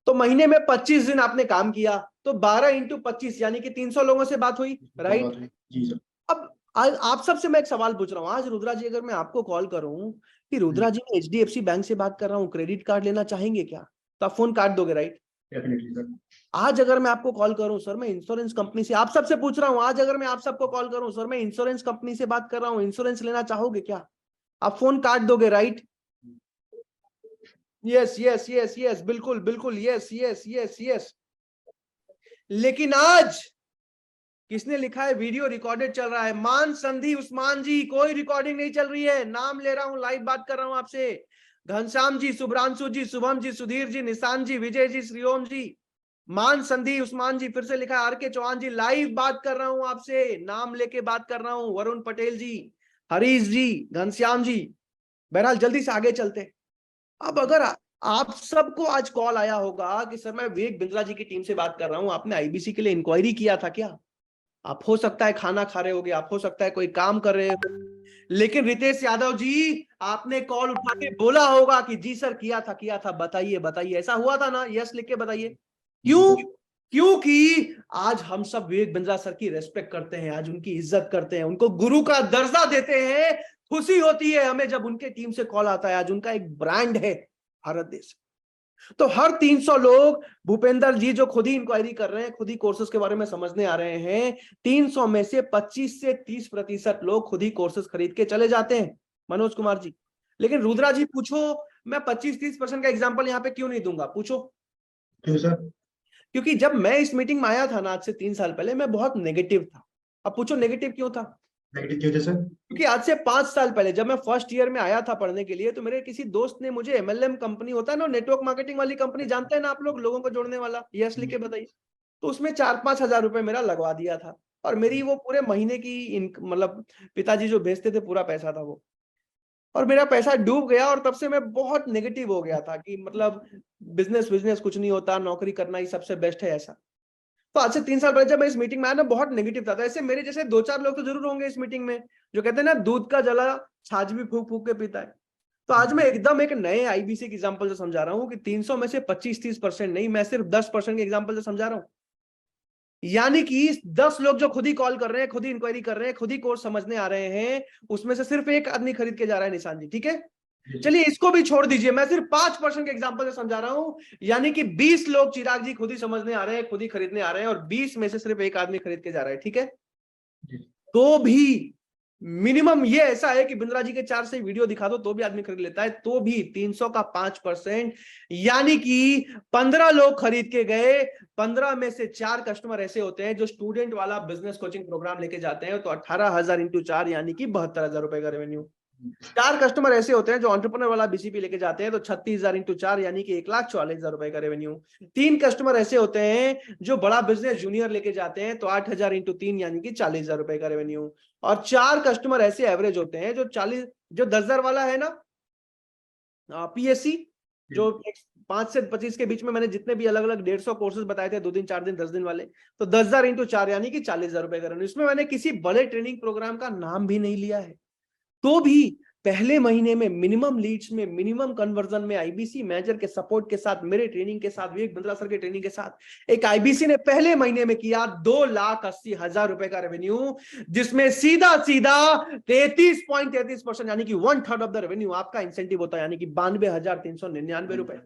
तो महीने में 25 दिन आपने काम किया, तो 12 × 25 यानी कि 300 लोगों से बात हुई, राइट? जी सर। अब आज आप सबसे मैं एक सवाल पूछ रहा हूँ, आज रुद्रा जी अगर मैं आपको कॉल करूं कि रुद्रा जी मैं HDFC बैंक से बात कर रहा हूँ, क्रेडिट कार्ड लेना चाहेंगे क्या, तो आप फोन काट दोगे, राइट? Definitely sir. आज अगर मैं आपको कॉल करूं, सर मैं इंश्योरेंस कंपनी से, आप सबसे पूछ रहा हूं, आज अगर मैं आप सबको कॉल करूं, सर मैं इंश्योरेंस कंपनी से बात कर रहा हूं, इंश्योरेंस लेना चाहोगे क्या, आप फोन काट दोगे, right? Yes yes yes yes, बिल्कुल बिल्कुल, यस यस यस यस। लेकिन आज किसने लिखा है? वीडियो रिकॉर्डेड चल रहा है, मान संधि उस्मान जी, कोई रिकॉर्डिंग नहीं चल रही है, नाम ले रहा हूं, लाइव बात कर रहा हूं आपसे। घनश्याम जी, शुभ्रांशु जी, शुभम जी, सुधीर जी, निशान जी, विजय जी, श्रीओम जी, मान संधि उस्मान जी, फिर से लिखा है RK चौहान जी, लाइव बात कर रहा हूं आपसे, नाम लेके बात कर रहा हूं, वरुण पटेल जी, हरीश जी, घनश्याम जी। बहरहाल जल्दी से आगे चलते। अब अगर आप सबको आज कॉल आया होगा कि सर मैं विवेक बिंद्रा जी की टीम से बात कर रहा हूं, आपने आईबीसी के लिए इंक्वायरी किया था क्या? आप हो सकता है खाना खा रहे होगे, आप हो सकता है कोई काम कर रहे हो, लेकिन रितेश यादव जी आपने कॉल उठा के बोला होगा कि जी सर किया था, बताइए बताइए, ऐसा हुआ था ना? यस लिख के बताइए। क्यों? क्योंकि आज हम सब विवेक बिंद्रा सर की रेस्पेक्ट करते हैं, आज उनकी इज्जत करते हैं, उनको गुरु का दर्जा देते हैं। खुशी होती है हमें जब उनके टीम से कॉल आता है, आज उनका एक ब्रांड है भारत देश। तो हर 300 लोग, भूपेंद्र जी जो खुद ही इंक्वायरी कर रहे हैं, खुद ही कोर्सेज के बारे में समझने आ रहे हैं, 300 में से 25 से 30% लोग खुद ही कोर्सेज खरीद के चले जाते हैं, मनोज कुमार जी। लेकिन रुद्रा जी पूछो, मैं 25-30% का एग्जांपल यहाँ पे क्यों नहीं दूंगा, पूछो क्यों सर? क्योंकि जब मैं इस मीटिंग में आया था ना, आज से 3 साल पहले, मैं बहुत नेगेटिव था। अब पूछो नेगेटिव क्यों था? नेगेटिव क्यों थे सर? क्योंकि आज से 5 साल पहले जब मैं फर्स्ट ईयर में आया था पढ़ने के लिए, तो मेरे किसी दोस्त ने मुझे MLM कंपनी होता है ना, नेटवर्क मार्केटिंग वाली कंपनी, जानते हैं ना आप लोग, लोगों को जोड़ने वाला, यस लिख के बताइए, तो उसमें 4-5 हजार रुपए मेरा लगवा दिया था। और मेरी वो पूरे महीने की मतलब पिताजी जो भेजते थे पूरा पैसा था वो, और मेरा पैसा डूब गया। और तब से मैं बहुत नेगेटिव हो गया था कि मतलब बिजनेस कुछ नहीं होता, नौकरी करना ही सबसे बेस्ट है ऐसा। तो आज से 3 साल पहले जब मैं इस मीटिंग में आया ना, बहुत नेगेटिव था। तो ऐसे मेरे जैसे 2-4 लोग तो जरूर होंगे इस मीटिंग में जो कहते हैं ना दूध का जला छाछ भी फूक फूक के पीता है। तो आज मैं एकदम एक नए आईबीसी के एग्जांपल से समझा रहा हूं कि 300 में से 25-30% नहीं, मैं सिर्फ 10% के एग्जांपल से समझा रहा हूं। यानी कि 10 लोग जो खुद ही कॉल कर रहे हैं, खुद ही इंक्वायरी कर रहे हैं, खुद ही कोर्स समझने आ रहे हैं, उसमें से सिर्फ एक आदमी खरीद के जा रहा है निशान जी, ठीक है। चलिए इसको भी छोड़ दीजिए, मैं सिर्फ 5% के एग्जांपल से समझा रहा हूं। यानी कि 20 लोग चिराग जी खुद ही समझने आ रहे हैं, खुद ही खरीदने आ रहे हैं, और 20 में से सिर्फ एक आदमी खरीद के जा रहा है, ठीक है। तो भी मिनिमम ये ऐसा है कि बिंद्रा जी के 4 से वीडियो दिखा दो तो भी आदमी खरीद लेता है। तो भी 300 का 5%, यानी कि 15 लोग खरीद के गए, 15 में से 4 कस्टमर ऐसे होते हैं जो स्टूडेंट वाला बिजनेस कोचिंग प्रोग्राम लेके जाते हैं। तो 18,000 इंटू 4 यानी कि 72,000 रुपए का रेवेन्यू। 4 कस्टमर ऐसे होते हैं जो एंटरप्रेन्योर वाला बीसीपी लेके जाते हैं, तो 36,000 इंटू 4 यानी कि 1,44,000 रुपए का रेवेन्यू। 3 कस्टमर ऐसे होते हैं जो बड़ा बिजनेस जूनियर लेके जाते हैं, तो 8,000 इंटू 3 यानी कि 40,000 रुपए का रेवेन्यू। और 4 कस्टमर ऐसे एवरेज होते हैं जो 10,000 वाला है ना पीएससी, जो 5 से 25 के बीच में मैंने जितने भी अलग अलग 150 कोर्सेज बताए थे, 2 दिन 4 दिन 10 दिन वाले, तो 10,000 इंटू 4 यानी कि 40,000 रुपए का रेवेन्यू। इसमें मैंने किसी बड़े ट्रेनिंग प्रोग्राम का नाम भी नहीं लिया है। तो भी पहले महीने में मिनिमम लीड्स में, मिनिमम कन्वर्जन में, आईबीसी मैनेजर के सपोर्ट के साथ, मेरे ट्रेनिंग के साथ, विवेक बिंद्रा सर के ट्रेनिंग के साथ, एक आईबीसी ने पहले महीने में किया 2,80,000 रुपए का रेवेन्यू, जिसमें सीधा 33.33% यानी कि 1/3 ऑफ द रेवेन्यू आपका इंसेंटिव होता है, यानी कि 92,399 रुपए।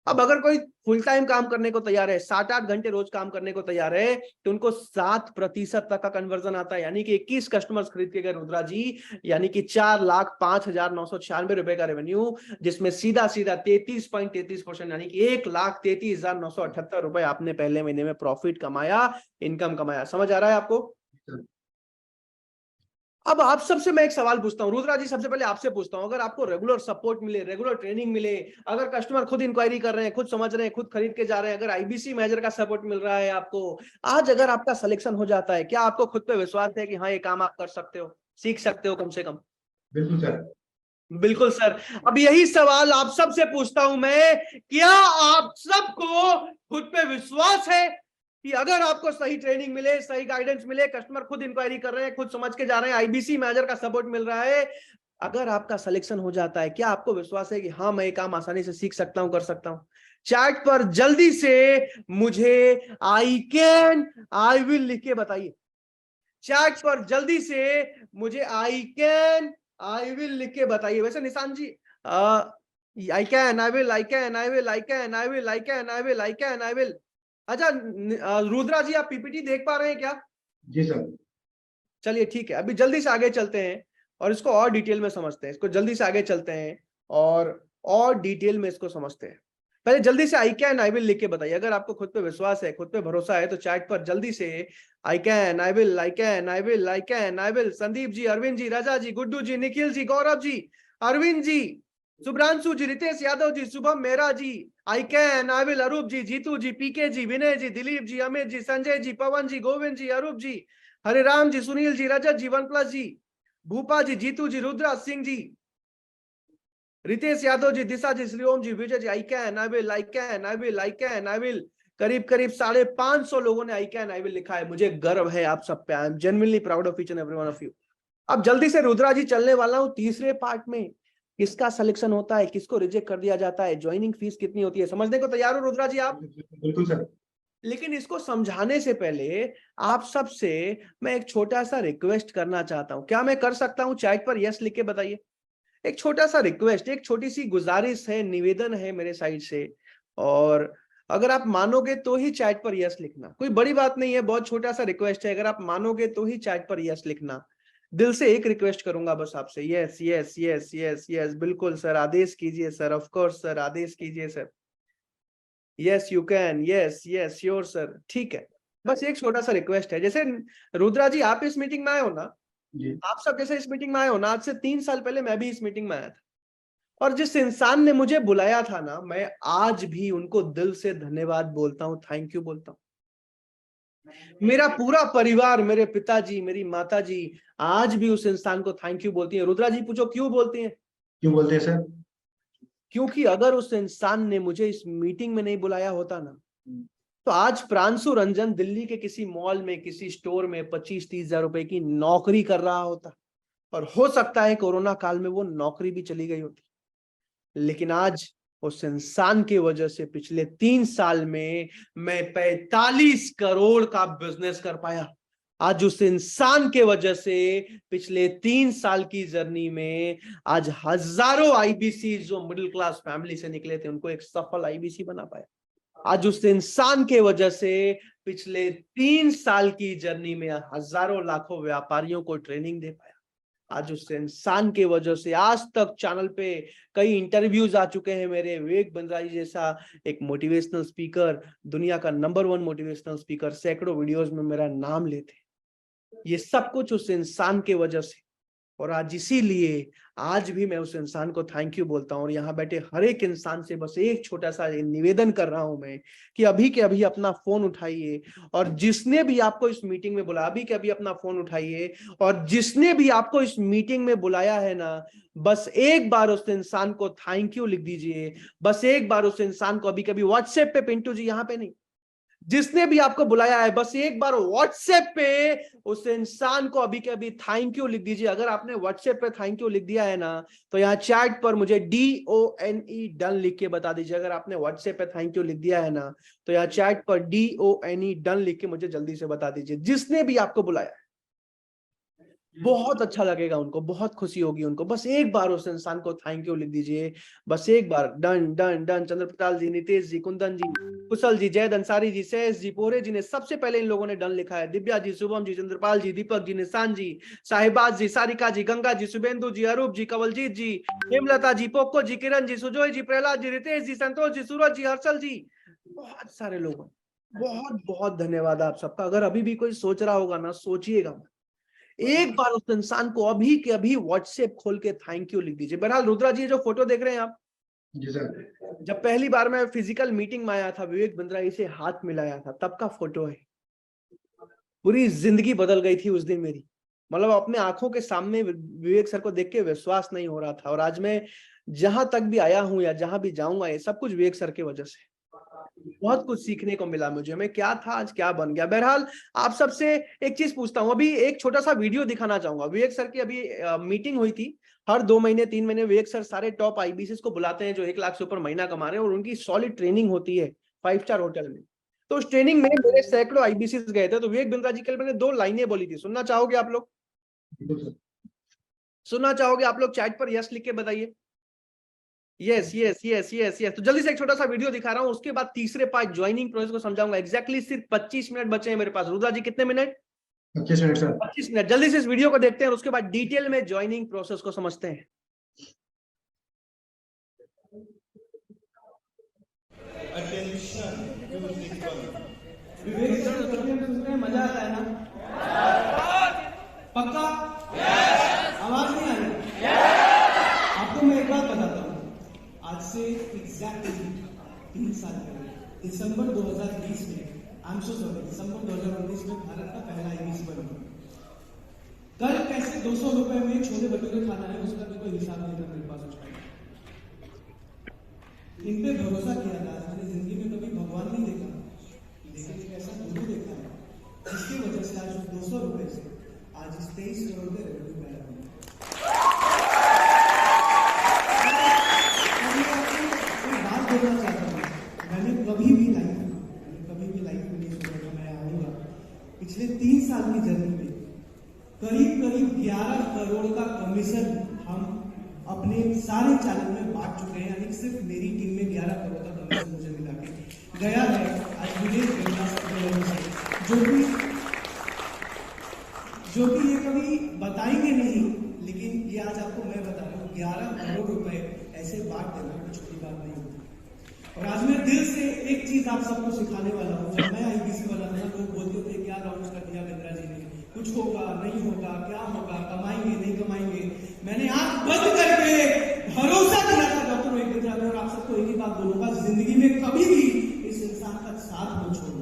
अब अगर कोई फुल टाइम काम करने को तैयार है, 7-8 घंटे रोज काम करने को तैयार है, तो उनको 7% तक का कन्वर्जन आता है, यानी कि 21 कस्टमर्स खरीद के गए रुद्रा जी, यानी कि 4,05,996 रुपए का रेवेन्यू, जिसमें सीधा 33.33% यानी कि 1,33,978 रुपए आपने पहले महीने में प्रॉफिट कमाया, इनकम कमाया। समझ आ रहा है आपको? अब आप सबसे मैं एक सवाल पूछता हूं, रुद्रा जी सबसे पहले आपसे पूछता हूं, अगर आपको रेगुलर सपोर्ट मिले, रेगुलर ट्रेनिंग मिले, अगर कस्टमर खुद इंक्वायरी कर रहे हैं, खुद समझ रहे हैं, खुद खरीद के जा रहे हैं, अगर आईबीसी मैनेजर का सपोर्ट मिल रहा है आपको, आज अगर आपका सिलेक्शन हो जाता है, क्या आपको खुद पे विश्वास है कि हाँ ये काम आप कर सकते हो, सीख सकते हो कम से कम? बिल्कुल सर। बिल्कुल सर। अब यही सवाल आप सबसे पूछता हूं मैं, क्या आप सबको खुद पे विश्वास है कि अगर आपको सही ट्रेनिंग मिले, सही गाइडेंस मिले, कस्टमर खुद इंक्वायरी कर रहे हैं, खुद समझ के जा रहे हैं, आईबीसी मैनेजर का सपोर्ट मिल रहा है, अगर आपका सिलेक्शन हो जाता है, क्या आपको विश्वास है कि हाँ मैं ये काम आसानी से सीख सकता हूं, कर सकता हूं? चैट पर जल्दी से मुझे आई कैन, आई विल लिख के बताइए। चैट पर जल्दी से मुझे आई कैन, आई विल लिख के बताइए। वैसे Nishan ji I can, I will, I can, I will, I can, I will, I can, I will, I can, I will. अच्छा रुद्रा जी आप पीपीटी देख पा रहे हैं क्या? जी सर। चलिए ठीक है, अभी जल्दी से आगे चलते हैं और इसको और डिटेल में समझते हैं। इसको जल्दी से आगे चलते हैं और डिटेल में इसको समझते हैं। पहले जल्दी से आई कैन, आई विल लिख के बताइए। अगर आपको खुद पे विश्वास है, खुद पे भरोसा है, तो चैट पर जल्दी से I can, I will, I can, I will, I can, I will. Sandeep ji, Arvind ji, Raja ji, Guddu ji, Nikhil ji, Gaurav ji, Arvind ji, Shubhranshu ji, Ritesh Yadav ji, Shubham Mehra ji, I can, I will, Arup ji, Jitu ji, PK ji, Vinay ji, Dilip ji, Amit ji, Sanjay ji, Pawan ji, Govind ji, Arup ji, Hariram ji, Sunil ji, Rajat ji, one plus ji, Bhupa ji, Jitu ji, Rudra Singh ji, Ritesh Yadav ji, Disha ji, Shriom ji, Vijay ji, I can, I will, I can, I will, I can, I will. करीब 550 लोगों ने आई can, I will लिखा है। मुझे गर्व है आप सब पे। I am genuinely proud of each and every one of you. अब जल्दी से रुद्रा जी चलने वाला हूं तीसरे पार्ट में। किसका सिलेक्शन होता है, किसको रिजेक्ट कर दिया जाता है, ज्वाइनिंग फीस कितनी होती है, समझने को तैयार हो रुद्रा जी आप? बिल्कुल सर। लेकिन इसको समझाने से पहले आप सबसे मैं एक छोटा सा रिक्वेस्ट करना चाहता हूं। क्या मैं कर सकता हूं? चैट पर यस लिख के बताइए। एक छोटा सा रिक्वेस्ट, एक छोटी सी गुजारिश है, निवेदन है मेरे साइड से, और अगर आप मानोगे तो ही चैट पर यस लिखना। कोई बड़ी बात नहीं है, बहुत छोटा सा रिक्वेस्ट है। अगर आप मानोगे तो ही चैट पर यस लिखना। दिल से एक रिक्वेस्ट करूंगा बस आपसे। Yes yes yes yes yes, बिल्कुल सर, आदेश कीजिए सर। ऑफ कोर्स सर, आदेश कीजिए sir. Yes you can, yes yes sure sir. ठीक है, बस एक छोटा सा रिक्वेस्ट है। जैसे रुद्रा जी आप इस मीटिंग में आए हो ना, जी। आप सब जैसे इस मीटिंग में आए हो ना, आज से 3 साल पहले मैं भी इस मीटिंग में आया था, और जिस इंसान ने मुझे बुलाया था ना, मैं आज भी उनको दिल से धन्यवाद बोलता हूं, थैंक यू बोलता हूं। मेरा पूरा परिवार, मेरे पिताजी, मेरी माताजी आज भी उस इंसान को थैंक यू बोलती है। रुद्रा जी पूछो क्यों बोलती हैं? क्यों बोलते हैं सर? क्योंकि अगर उस इंसान ने मुझे इस मीटिंग में नहीं बुलाया होता ना, तो आज प्रांशु रंजन दिल्ली के किसी मॉल में, किसी स्टोर में 25-30 हजार रुपए की नौकरी कर रहा होता, और हो सकता है कोरोना काल में वो नौकरी भी चली गई होती। लेकिन आज उस इंसान की वजह से पिछले 3 साल में मैं 45 करोड़ का बिजनेस कर पाया। आज उस इंसान के वजह से पिछले 3 साल की जर्नी में आज हजारों आईबीसी जो मिडिल क्लास फैमिली से निकले थे उनको एक सफल आईबीसी बना पाया। आज उस इंसान के वजह से पिछले 3 साल की जर्नी में हजारों लाखों व्यापारियों को ट्रेनिंग दे पाया। आज उस इंसान के वजह से आज तक चैनल पे कई इंटरव्यूज आ चुके हैं मेरे। विवेक बिंद्रा जी जैसा एक मोटिवेशनल स्पीकर, दुनिया का नंबर 1 मोटिवेशनल स्पीकर, सैकड़ों वीडियोस में मेरा नाम लेते। ये सब कुछ उस इंसान के वजह से, और आज इसीलिए आज भी मैं उस इंसान को थैंक यू बोलता हूं। और यहाँ बैठे हर एक इंसान से बस एक छोटा सा निवेदन कर रहा हूं मैं कि अभी के अभी अपना फोन उठाइए, और जिसने भी आपको इस मीटिंग में बुलाया अभी के अभी अपना फोन उठाइए, और जिसने भी आपको इस मीटिंग में बुलाया है ना, बस एक बार उस इंसान को थैंक यू लिख दीजिए। बस एक बार उस इंसान को अभी कभी व्हाट्सएप पे, पिंटू जी यहाँ पे नहीं, जिसने भी आपको बुलाया है बस एक बार व्हाट्सएप पे उस इंसान को अभी के अभी थैंक यू लिख दीजिए। अगर आपने व्हाट्सएप पे थैंक यू लिख दिया है ना, तो यहाँ चैट पर मुझे DONE डन लिख के बता दीजिए। अगर आपने व्हाट्सएप पे थैंक यू लिख दिया है ना, तो यहाँ चैट पर DONE डन लिख के मुझे जल्दी से बता दीजिए। जिसने भी आपको बुलाया है बहुत अच्छा लगेगा उनको, बहुत खुशी होगी उनको। बस एक बार उस इंसान को थैंक यू लिख दीजिए, बस एक बार। Done done done. Chandrapratal ji, Nitesh ji, Kundan ji, Kushal ji, Zaid Ansari ji, Sahas ji, Pore जी ने सबसे पहले इन लोगों ने डन लिखा है। दिव्या जी, शुभम जी, चंद्रपाल जी, दीपक जी, निशान जी, साहिबाज जी, सारिका जी, गंगा जी, शुभेंदु जी, अरूप जी, कवलजीत जी, हेमलता जी, पोको जी, किरण जी, सुजोय जी, प्रहलाद जी, रितेश जी, संतोष जी, सूरज जी, हर्षल जी, बहुत सारे लोग। बहुत बहुत धन्यवाद आप सबका। अगर अभी भी कोई सोच रहा होगा ना, सोचिएगा, एक बार उस इंसान को अभी के अभी व्हाट्सएप खोल के थैंक यू लिख दीजिए। बहरहाल रुद्रा जी जो फोटो देख रहे हैं आप, जी सर। जब पहली बार मैं फिजिकल मीटिंग में आया था, विवेक बिंद्रा से हाथ मिलाया था, तब का फोटो है। पूरी जिंदगी बदल गई थी उस दिन मेरी। मतलब अपने आंखों के सामने विवेक सर को देख के विश्वास नहीं हो रहा था। और आज मैं जहां तक भी आया हूं या जहां भी जाऊंगा, ये सब कुछ विवेक सर की वजह से। बहुत कुछ सीखने को मिला मुझे। मैं क्या था आज क्या बन गया। बहरहाल आप सबसे एक चीज पूछता हूं, अभी एक छोटा सा वीडियो दिखाना चाहूंगा। विवेक सर की अभी मीटिंग हुई थी। हर 2 महीने 3 महीने विवेक सर सारे टॉप आईबीसी को बुलाते हैं जो 1 लाख से ऊपर महीना कमा रहे हैं, और उनकी सॉलिड ट्रेनिंग होती है 5 स्टार होटल में। तो उस ट्रेनिंग में मेरे सैकड़ों आईबीसी गए थे। तो विवेक बिंद्रा जी कल मैंने 2 लाइनें बोली थी, सुनना चाहोगे आप लोग? सुनना चाहोगे आप लोग? चैट पर यस लिख के बताइए। Yes yes yes yes yes. तो जल्दी से एक छोटा सा वीडियो दिखा रहा हूं, उसके बाद तीसरे पार्ट ज्वाइनिंग प्रोसेस को समझाऊंगा। एग्जैक्टली सिर्फ 25 मिनट बचे हैं मेरे पास। रुद्रा जी कितने मिनट? 25 minute sir. 25 मिनट। जल्दी से इस वीडियो को देखते हैं और उसके बाद डिटेल में ज्वाइनिंग प्रोसेस को समझते हैं। विवेक सर सुनने में मजा आता है ना? पक्का? आवाज नहीं आ रही? आपको मैं एक बात बताता हूँ। आज से एग्जैक्टली 3 साल पहले दिसंबर 2020 में, दिसंबर 2019 में भारत का पहला आईबीसी बना। कल कैसे 200 रुपए में छोले भटूरे खाना है उसका भी कोई हिसाब नहीं था मेरे पास उस टाइम। इन पे भरोसा किया था। मैंने जिंदगी में कभी भगवान नहीं देखा, लेकिन एक ऐसा गुरु देखा है जिसकी वजह से आज 200 रुपए से आज 23 करोड़ के रेवेन्यू पैदा हुआ। बात बोलना चाहता हूँ, मैंने कभी भी लाइफ में नहीं सोचा था मैं आऊंगा। पिछले 3 साल की जर्नी में करीब 11 करोड़ का कमीशन हम अपने सारे चैनल में बांट चुके हैं। यानी सिर्फ मेरी टीम में 11 करोड़ का कमीशन मुझे मिला के गया है। आज विवेक बिंद्रा जो कि ये कभी बताएंगे नहीं, लेकिन ये आज आपको मैं बता रहा हूँ 11 करोड़ रुपए ऐसे बांट देना कोई छोटी बात नहीं होती। और आज मैं दिल से एक चीज आप सबको सिखाने वाला हूँ। जब मैं आईबीसी वाला था, लोग बोलते थे क्या लॉन्च कर दिया बिंद्रा जी ने, कुछ होगा नहीं होगा, क्या होगा, कमाएंगे नहीं कमाएंगे। मैंने आंख बंद करके भरोसा किया था डॉक्टर विवेक बिंद्रा में। और आप सबको एक ही बात बोलूंगा, जिंदगी में कभी भी इस इंसान का साथ मत छोड़ो।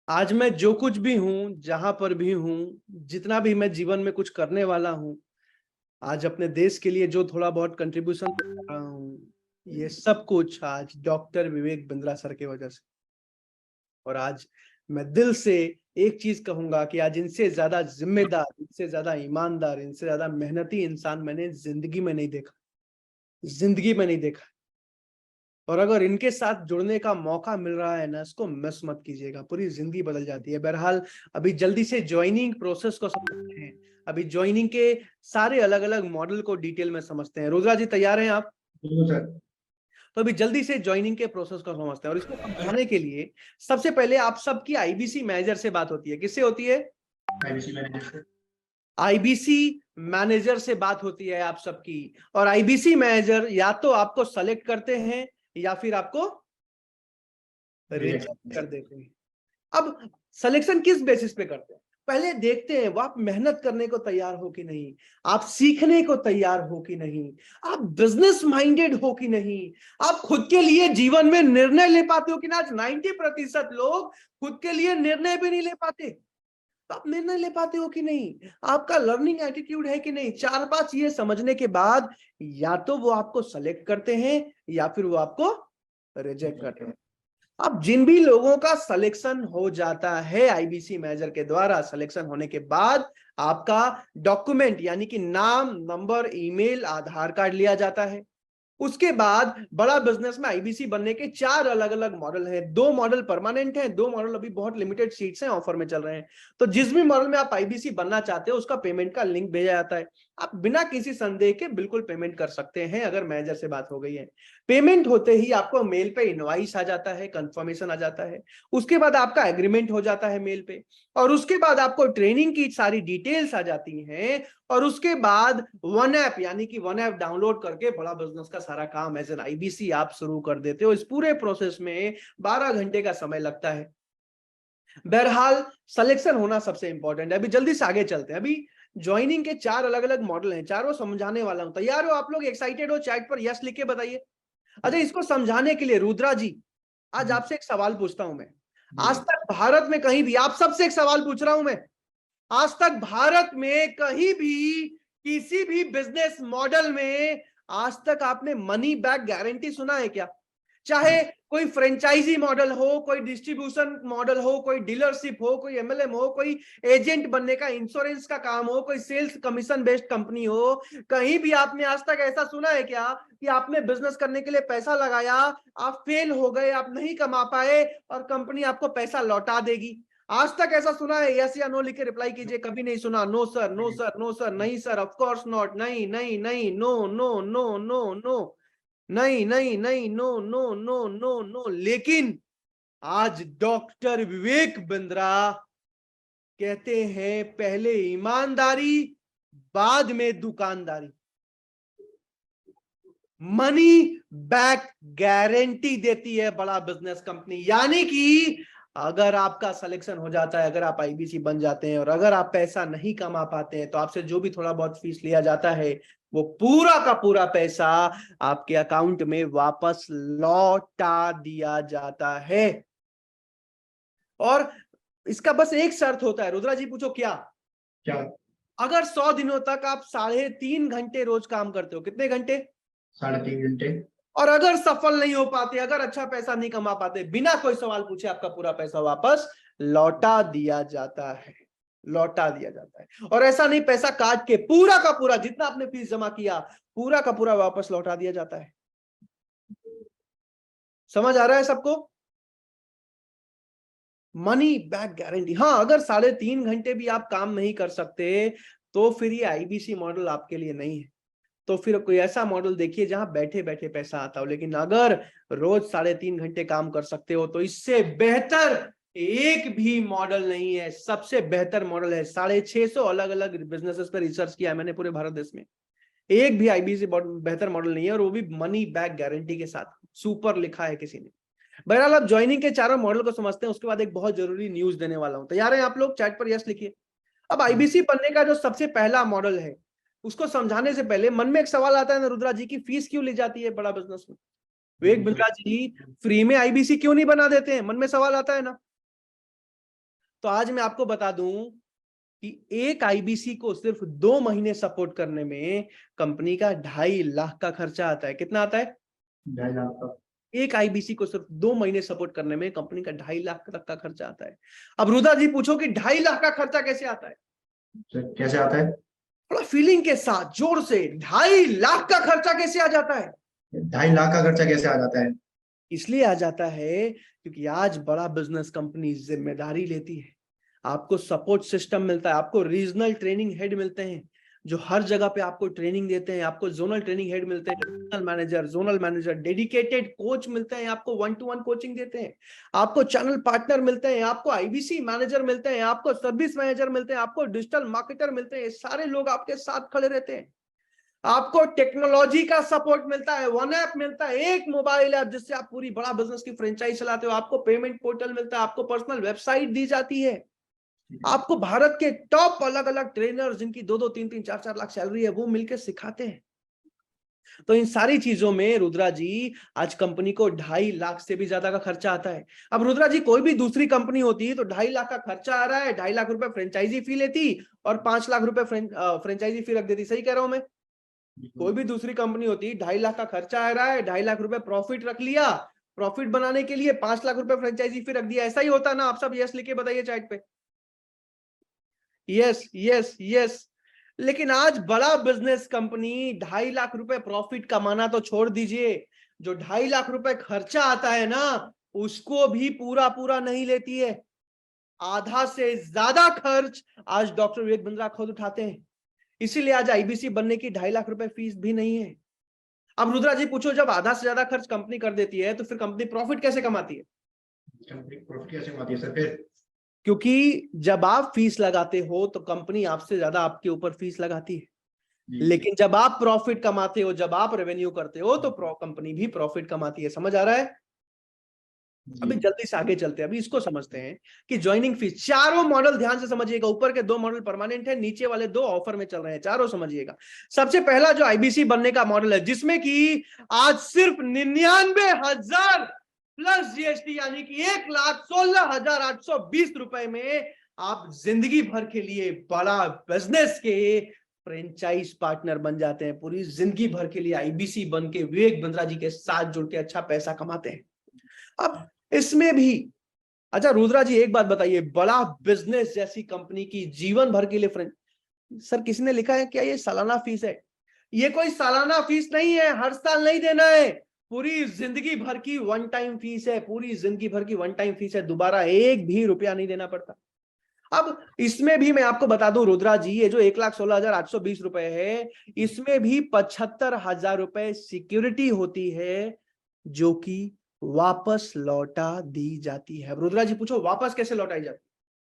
आज मैं जो कुछ भी हूं, जहां पर भी हूं, जितना भी मैं जीवन में कुछ करने वाला हूं, आज अपने देश के लिए जो थोड़ा बहुत कंट्रीब्यूशन कर रहा हूं, ये सब कुछ आज डॉक्टर विवेक बिंद्रा सर की वजह से। और आज मैं दिल से एक चीज कहूंगा कि आज इनसे ज्यादा जिम्मेदार, इनसे ज्यादा ईमानदार, इनसे ज्यादा मेहनती इंसान मैंने जिंदगी में नहीं देखा, जिंदगी में नहीं देखा। और अगर इनके साथ जुड़ने का मौका मिल रहा है ना, इसको मिस मत कीजिएगा, पूरी जिंदगी बदल जाती है। बहरहाल अभी जल्दी से ज्वाइनिंग प्रोसेस को समझते हैं, अभी ज्वाइनिंग के सारे अलग अलग मॉडल को डिटेल में समझते हैं। रुद्रा जी तैयार हैं आप? बिल्कुल सर। तो अभी जल्दी से ज्वाइनिंग के प्रोसेस को समझते हैं, और इसको समझाने के लिए सबसे पहले आप सबकी आईबीसी मैनेजर से बात होती है। किससे होती है? आईबीसी मैनेजर से। आईबीसी मैनेजर से बात होती है आप सबकी। और आईबीसी मैनेजर या तो आपको सेलेक्ट करते हैं या फिर आपको रिजेक्ट कर देते हैं। अब सिलेक्शन किस बेसिस पे करते हैं? पहले देखते हैं वो आप मेहनत करने को तैयार हो कि नहीं, आप सीखने को तैयार हो कि नहीं, आप बिजनेस माइंडेड हो कि नहीं, आप खुद के लिए जीवन में निर्णय ले पाते हो कि ना। आज 90% लोग खुद के लिए निर्णय भी नहीं ले पाते। तो आप निर्णय ले पाते हो कि नहीं, आपका लर्निंग एटीट्यूड है कि नहीं। 4-5 ये समझने के बाद या तो वो आपको सेलेक्ट करते हैं या फिर वो आपको रिजेक्ट करते हैं। अब जिन भी लोगों का सिलेक्शन हो जाता है आईबीसी मैनेजर के द्वारा, सिलेक्शन होने के बाद आपका डॉक्यूमेंट यानी कि नाम, नंबर, ईमेल, आधार कार्ड लिया जाता है। उसके बाद बड़ा बिजनेस में आईबीसी बनने के 4 अलग अलग मॉडल हैं। 2 मॉडल परमानेंट हैं, 2 मॉडल अभी बहुत लिमिटेड सीट्स हैं, ऑफर में चल रहे हैं। तो जिस भी मॉडल में आप आईबीसी बनना चाहते हो उसका पेमेंट का लिंक भेजा जाता है। आप बिना किसी संदेह के बिल्कुल पेमेंट कर सकते हैं अगर मैनेजर से बात हो गई है। पेमेंट होते ही आपको मेल पे इनवॉइस आ जाता है, कंफर्मेशन आ जाता है। उसके बाद आपका एग्रीमेंट हो जाता है मेल पे, और उसके बाद आपको ट्रेनिंग की सारी डिटेल्स आ जाती हैं। और उसके बाद वन ऐप यानी कि वन ऐप डाउनलोड करके बड़ा बिजनेस का सारा काम एज एन आईबीसी आप शुरू कर देते हो। इस पूरे प्रोसेस में 12 घंटे का समय लगता है। बहरहाल सिलेक्शन होना सबसे इंपॉर्टेंट है। अभी जल्दी से आगे चलते हैं। अभी ज्वाइनिंग के 4 अलग अलग मॉडल हैं, चारों समझाने वाला हूं। तैयार हो आप लोग? एक्साइटेड हो? चैट पर यस लिख के बताइए। अच्छा, इसको समझाने के लिए रुद्रा जी आज आपसे एक सवाल पूछता हूं मैं। आज तक भारत में कहीं भी, आप सबसे एक सवाल पूछ रहा हूं मैं, आज तक भारत में कहीं भी किसी भी बिजनेस मॉडल में आज तक आपने मनी बैक गारंटी सुना है क्या? चाहे कोई फ्रेंचाइजी मॉडल हो, कोई डिस्ट्रीब्यूशन मॉडल हो, कोई डीलरशिप हो, कोई एमएलएम हो, कोई एजेंट बनने का इंश्योरेंस का काम हो, कोई सेल्स कमीशन बेस्ड कंपनी हो, कहीं भी आपने आज तक ऐसा सुना है क्या कि आपने बिजनेस करने के लिए पैसा लगाया, आप फेल हो गए, आप नहीं कमा पाए और कंपनी आपको पैसा लौटा देगी? आज तक ऐसा सुना है? यस या नो लिख के रिप्लाई कीजिए। कभी नहीं सुना? No sir, no sir, no sir, नहीं सर, ऑफ कोर्स नॉट, नहीं नहीं नहीं, no no no no no, नहीं नहीं नहीं, no no no no no. लेकिन आज डॉक्टर विवेक बिंद्रा कहते हैं पहले ईमानदारी बाद में दुकानदारी, मनी बैक गारंटी देती है बड़ा बिजनेस कंपनी। यानी कि अगर आपका सिलेक्शन हो जाता है, अगर आप आईबीसी बन जाते हैं और अगर आप पैसा नहीं कमा पाते हैं तो आपसे जो भी थोड़ा बहुत फीस लिया जाता है वो पूरा का पूरा पैसा आपके अकाउंट में वापस लौटा दिया जाता है। और इसका बस एक शर्त होता है। रुद्रा जी पूछो क्या? क्या? अगर 100 दिनों तक आप 3.5 घंटे रोज काम करते हो, कितने घंटे? 3.5 घंटे। और अगर सफल नहीं हो पाते, अगर अच्छा पैसा नहीं कमा पाते, बिना कोई सवाल पूछे आपका पूरा पैसा वापस लौटा दिया जाता है, लौटा दिया जाता है। और ऐसा नहीं पैसा काट के, पूरा का पूरा जितना आपने फीस जमा किया पूरा का पूरा वापस लौटा दिया जाता है। समझ आ रहा है सबको? Money back guarantee. हाँ, अगर 3.5 घंटे भी आप काम नहीं कर सकते तो फिर ये आईबीसी मॉडल आपके लिए नहीं है। तो फिर कोई ऐसा मॉडल देखिए जहां बैठे बैठे पैसा आता हो। लेकिन अगर रोज 3.5 घंटे काम कर सकते हो तो इससे बेहतर एक भी मॉडल नहीं है। सबसे बेहतर मॉडल है। 650 अलग अलग बिजनेसेस पर रिसर्च किया है मैंने पूरे भारत देश में, एक भी आईबीसी बेहतर मॉडल नहीं है, और वो भी मनी बैक गारंटी के साथ। सुपर लिखा है किसी ने। बहरहाल अब ज्वाइनिंग के चारों मॉडल को समझते हैं, उसके बाद एक बहुत जरूरी न्यूज देने वाला हूं। तैयार हैं आप लोग? चैट पर यस लिखिए। अब आईबीसी बनने का जो सबसे पहला मॉडल है उसको समझाने से पहले मन में एक सवाल आता है ना रुद्रा जी की, फीस क्यों ली जाती है बड़ा बिजनेस में? विवेक बिंद्रा जी फ्री में आईबीसी क्यों नहीं बना देते हैं? मन में सवाल आता है ना। तो आज मैं आपको बता दूं कि एक आईबीसी को सिर्फ 2 महीने सपोर्ट करने में कंपनी का 2.5 लाख का खर्चा आता है। कितना आता है? 2.5 लाख का। एक आईबीसी को सिर्फ 2 महीने सपोर्ट करने में कंपनी का 2.5 लाख तक का खर्चा आता है। अब रुद्रा जी पूछो कि 2.5 लाख का खर्चा कैसे आता है? सर कैसे आता है? थोड़ा फीलिंग के साथ जोर से, 2.5 लाख का खर्चा कैसे आ जाता है? 2.5 लाख का खर्चा कैसे आ जाता है? इसलिए आ जाता है क्योंकि आज बड़ा बिजनेस कंपनी जिम्मेदारी लेती है। आपको सपोर्ट सिस्टम मिलता है, आपको रीजनल ट्रेनिंग हेड मिलते हैं जो हर जगह पे आपको ट्रेनिंग देते हैं, आपको जोनल ट्रेनिंग हेड मिलते हैं, जोनल मैनेजर, डेडिकेटेड कोच मिलते हैं, आपको 1-to-1 कोचिंग देते हैं, आपको चैनल पार्टनर मिलते हैं, आपको आईबीसी मैनेजर मिलते हैं, आपको सर्विस मैनेजर मिलते हैं, आपको डिजिटल मार्केटर मिलते हैं। सारे लोग आपके साथ खड़े रहते हैं। आपको टेक्नोलॉजी का सपोर्ट मिलता है, वन ऐप मिलता है, एक मोबाइल ऐप जिससे आप पूरी बड़ा बिजनेस की फ्रेंचाइज चलाते हो, आपको पेमेंट पोर्टल मिलता है, आपको पर्सनल वेबसाइट दी जाती है, आपको भारत के टॉप अलग अलग ट्रेनर जिनकी 2-2, 3-3, 4-4 लाख सैलरी है वो मिलकर सिखाते हैं। तो इन सारी चीजों में रुद्रा जी आज कंपनी को 2.5 लाख से भी ज्यादा का खर्चा आता है। अब रुद्रा जी कोई भी दूसरी कंपनी होती तो 2.5 लाख का खर्चा आ रहा है, 2.5 लाख रुपए फ्रेंचाइजी फी लेती और 5 लाख रुपए फ्रेंचाइजी फी रख देती। सही कह रहा हूं मैं? कोई भी दूसरी कंपनी होती 2.5 लाख का खर्चा आ रहा है, 2.5 लाख रुपए प्रॉफिट रख लिया, प्रॉफिट बनाने के लिए 5 लाख रुपए फ्रेंचाइजी फी रख दिया। ऐसा ही होता ना? आप सब यस लिखे बताइए चैट पे। Yes yes yes. लेकिन आज बड़ा बिजनेस कंपनी 2.5 लाख रुपए प्रॉफिट कमाना तो छोड़ दीजिए, जो 2.5 लाख रुपए खर्चा आता है ना उसको भी पूरा नहीं लेती है। आधा से ज्यादा खर्च आज डॉक्टर विवेक बिंद्रा खुद उठाते हैं। इसीलिए आज आईबीसी बनने की 2.5 लाख रुपए फीस भी नहीं है। अब रुद्रा जी पूछो, जब आधा से ज्यादा खर्च कंपनी कर देती है तो फिर कंपनी प्रॉफिट कैसे कमाती है? कंपनी प्रॉफिट कैसे कमाती है सर फिर? क्योंकि जब आप फीस लगाते हो तो कंपनी आपसे ज्यादा आपके ऊपर फीस लगाती है, लेकिन जब आप प्रॉफिट कमाते हो, जब आप रेवेन्यू करते हो तो कंपनी भी प्रॉफिट कमाती है। समझ आ रहा है? अभी जल्दी से आगे चलते हैं, अभी इसको समझते हैं कि ज्वाइनिंग फीस। चारों मॉडल ध्यान से समझिएगा, ऊपर के 2 मॉडल परमानेंट है, नीचे वाले 2 ऑफर में चल रहे हैं, चारों समझिएगा। सबसे पहला जो आईबीसी बनने का मॉडल है जिसमें कि आज सिर्फ 99,000 प्लस जीएसटी यानी कि 1,16,820 रुपए में आप जिंदगी भर के लिए बड़ा बिजनेस के फ्रेंचाइज पार्टनर बन जाते हैं। पूरी जिंदगी भर के लिए आईबीसी बन के विवेक बिंद्रा जी के साथ जुड़ के अच्छा पैसा कमाते हैं। अब इसमें भी अच्छा रुद्रा जी एक बात बताइए, बड़ा बिजनेस जैसी कंपनी की जीवन भर के लिए सर किसी ने लिखा है क्या ये सालाना फीस है? ये कोई सालाना फीस नहीं है, हर साल नहीं देना है, पूरी जिंदगी भर की वन टाइम फीस है, पूरी जिंदगी भर की वन टाइम फीस है, दोबारा एक भी रुपया नहीं देना पड़ता। अब इसमें भी मैं आपको बता दूं रुद्रा जी, ये जो 1,16,820 रुपए है इसमें भी 75,000 रुपए सिक्योरिटी होती है जो कि वापस लौटा दी जाती है। रुद्रा जी पूछो वापस कैसे लौटाई जाती है?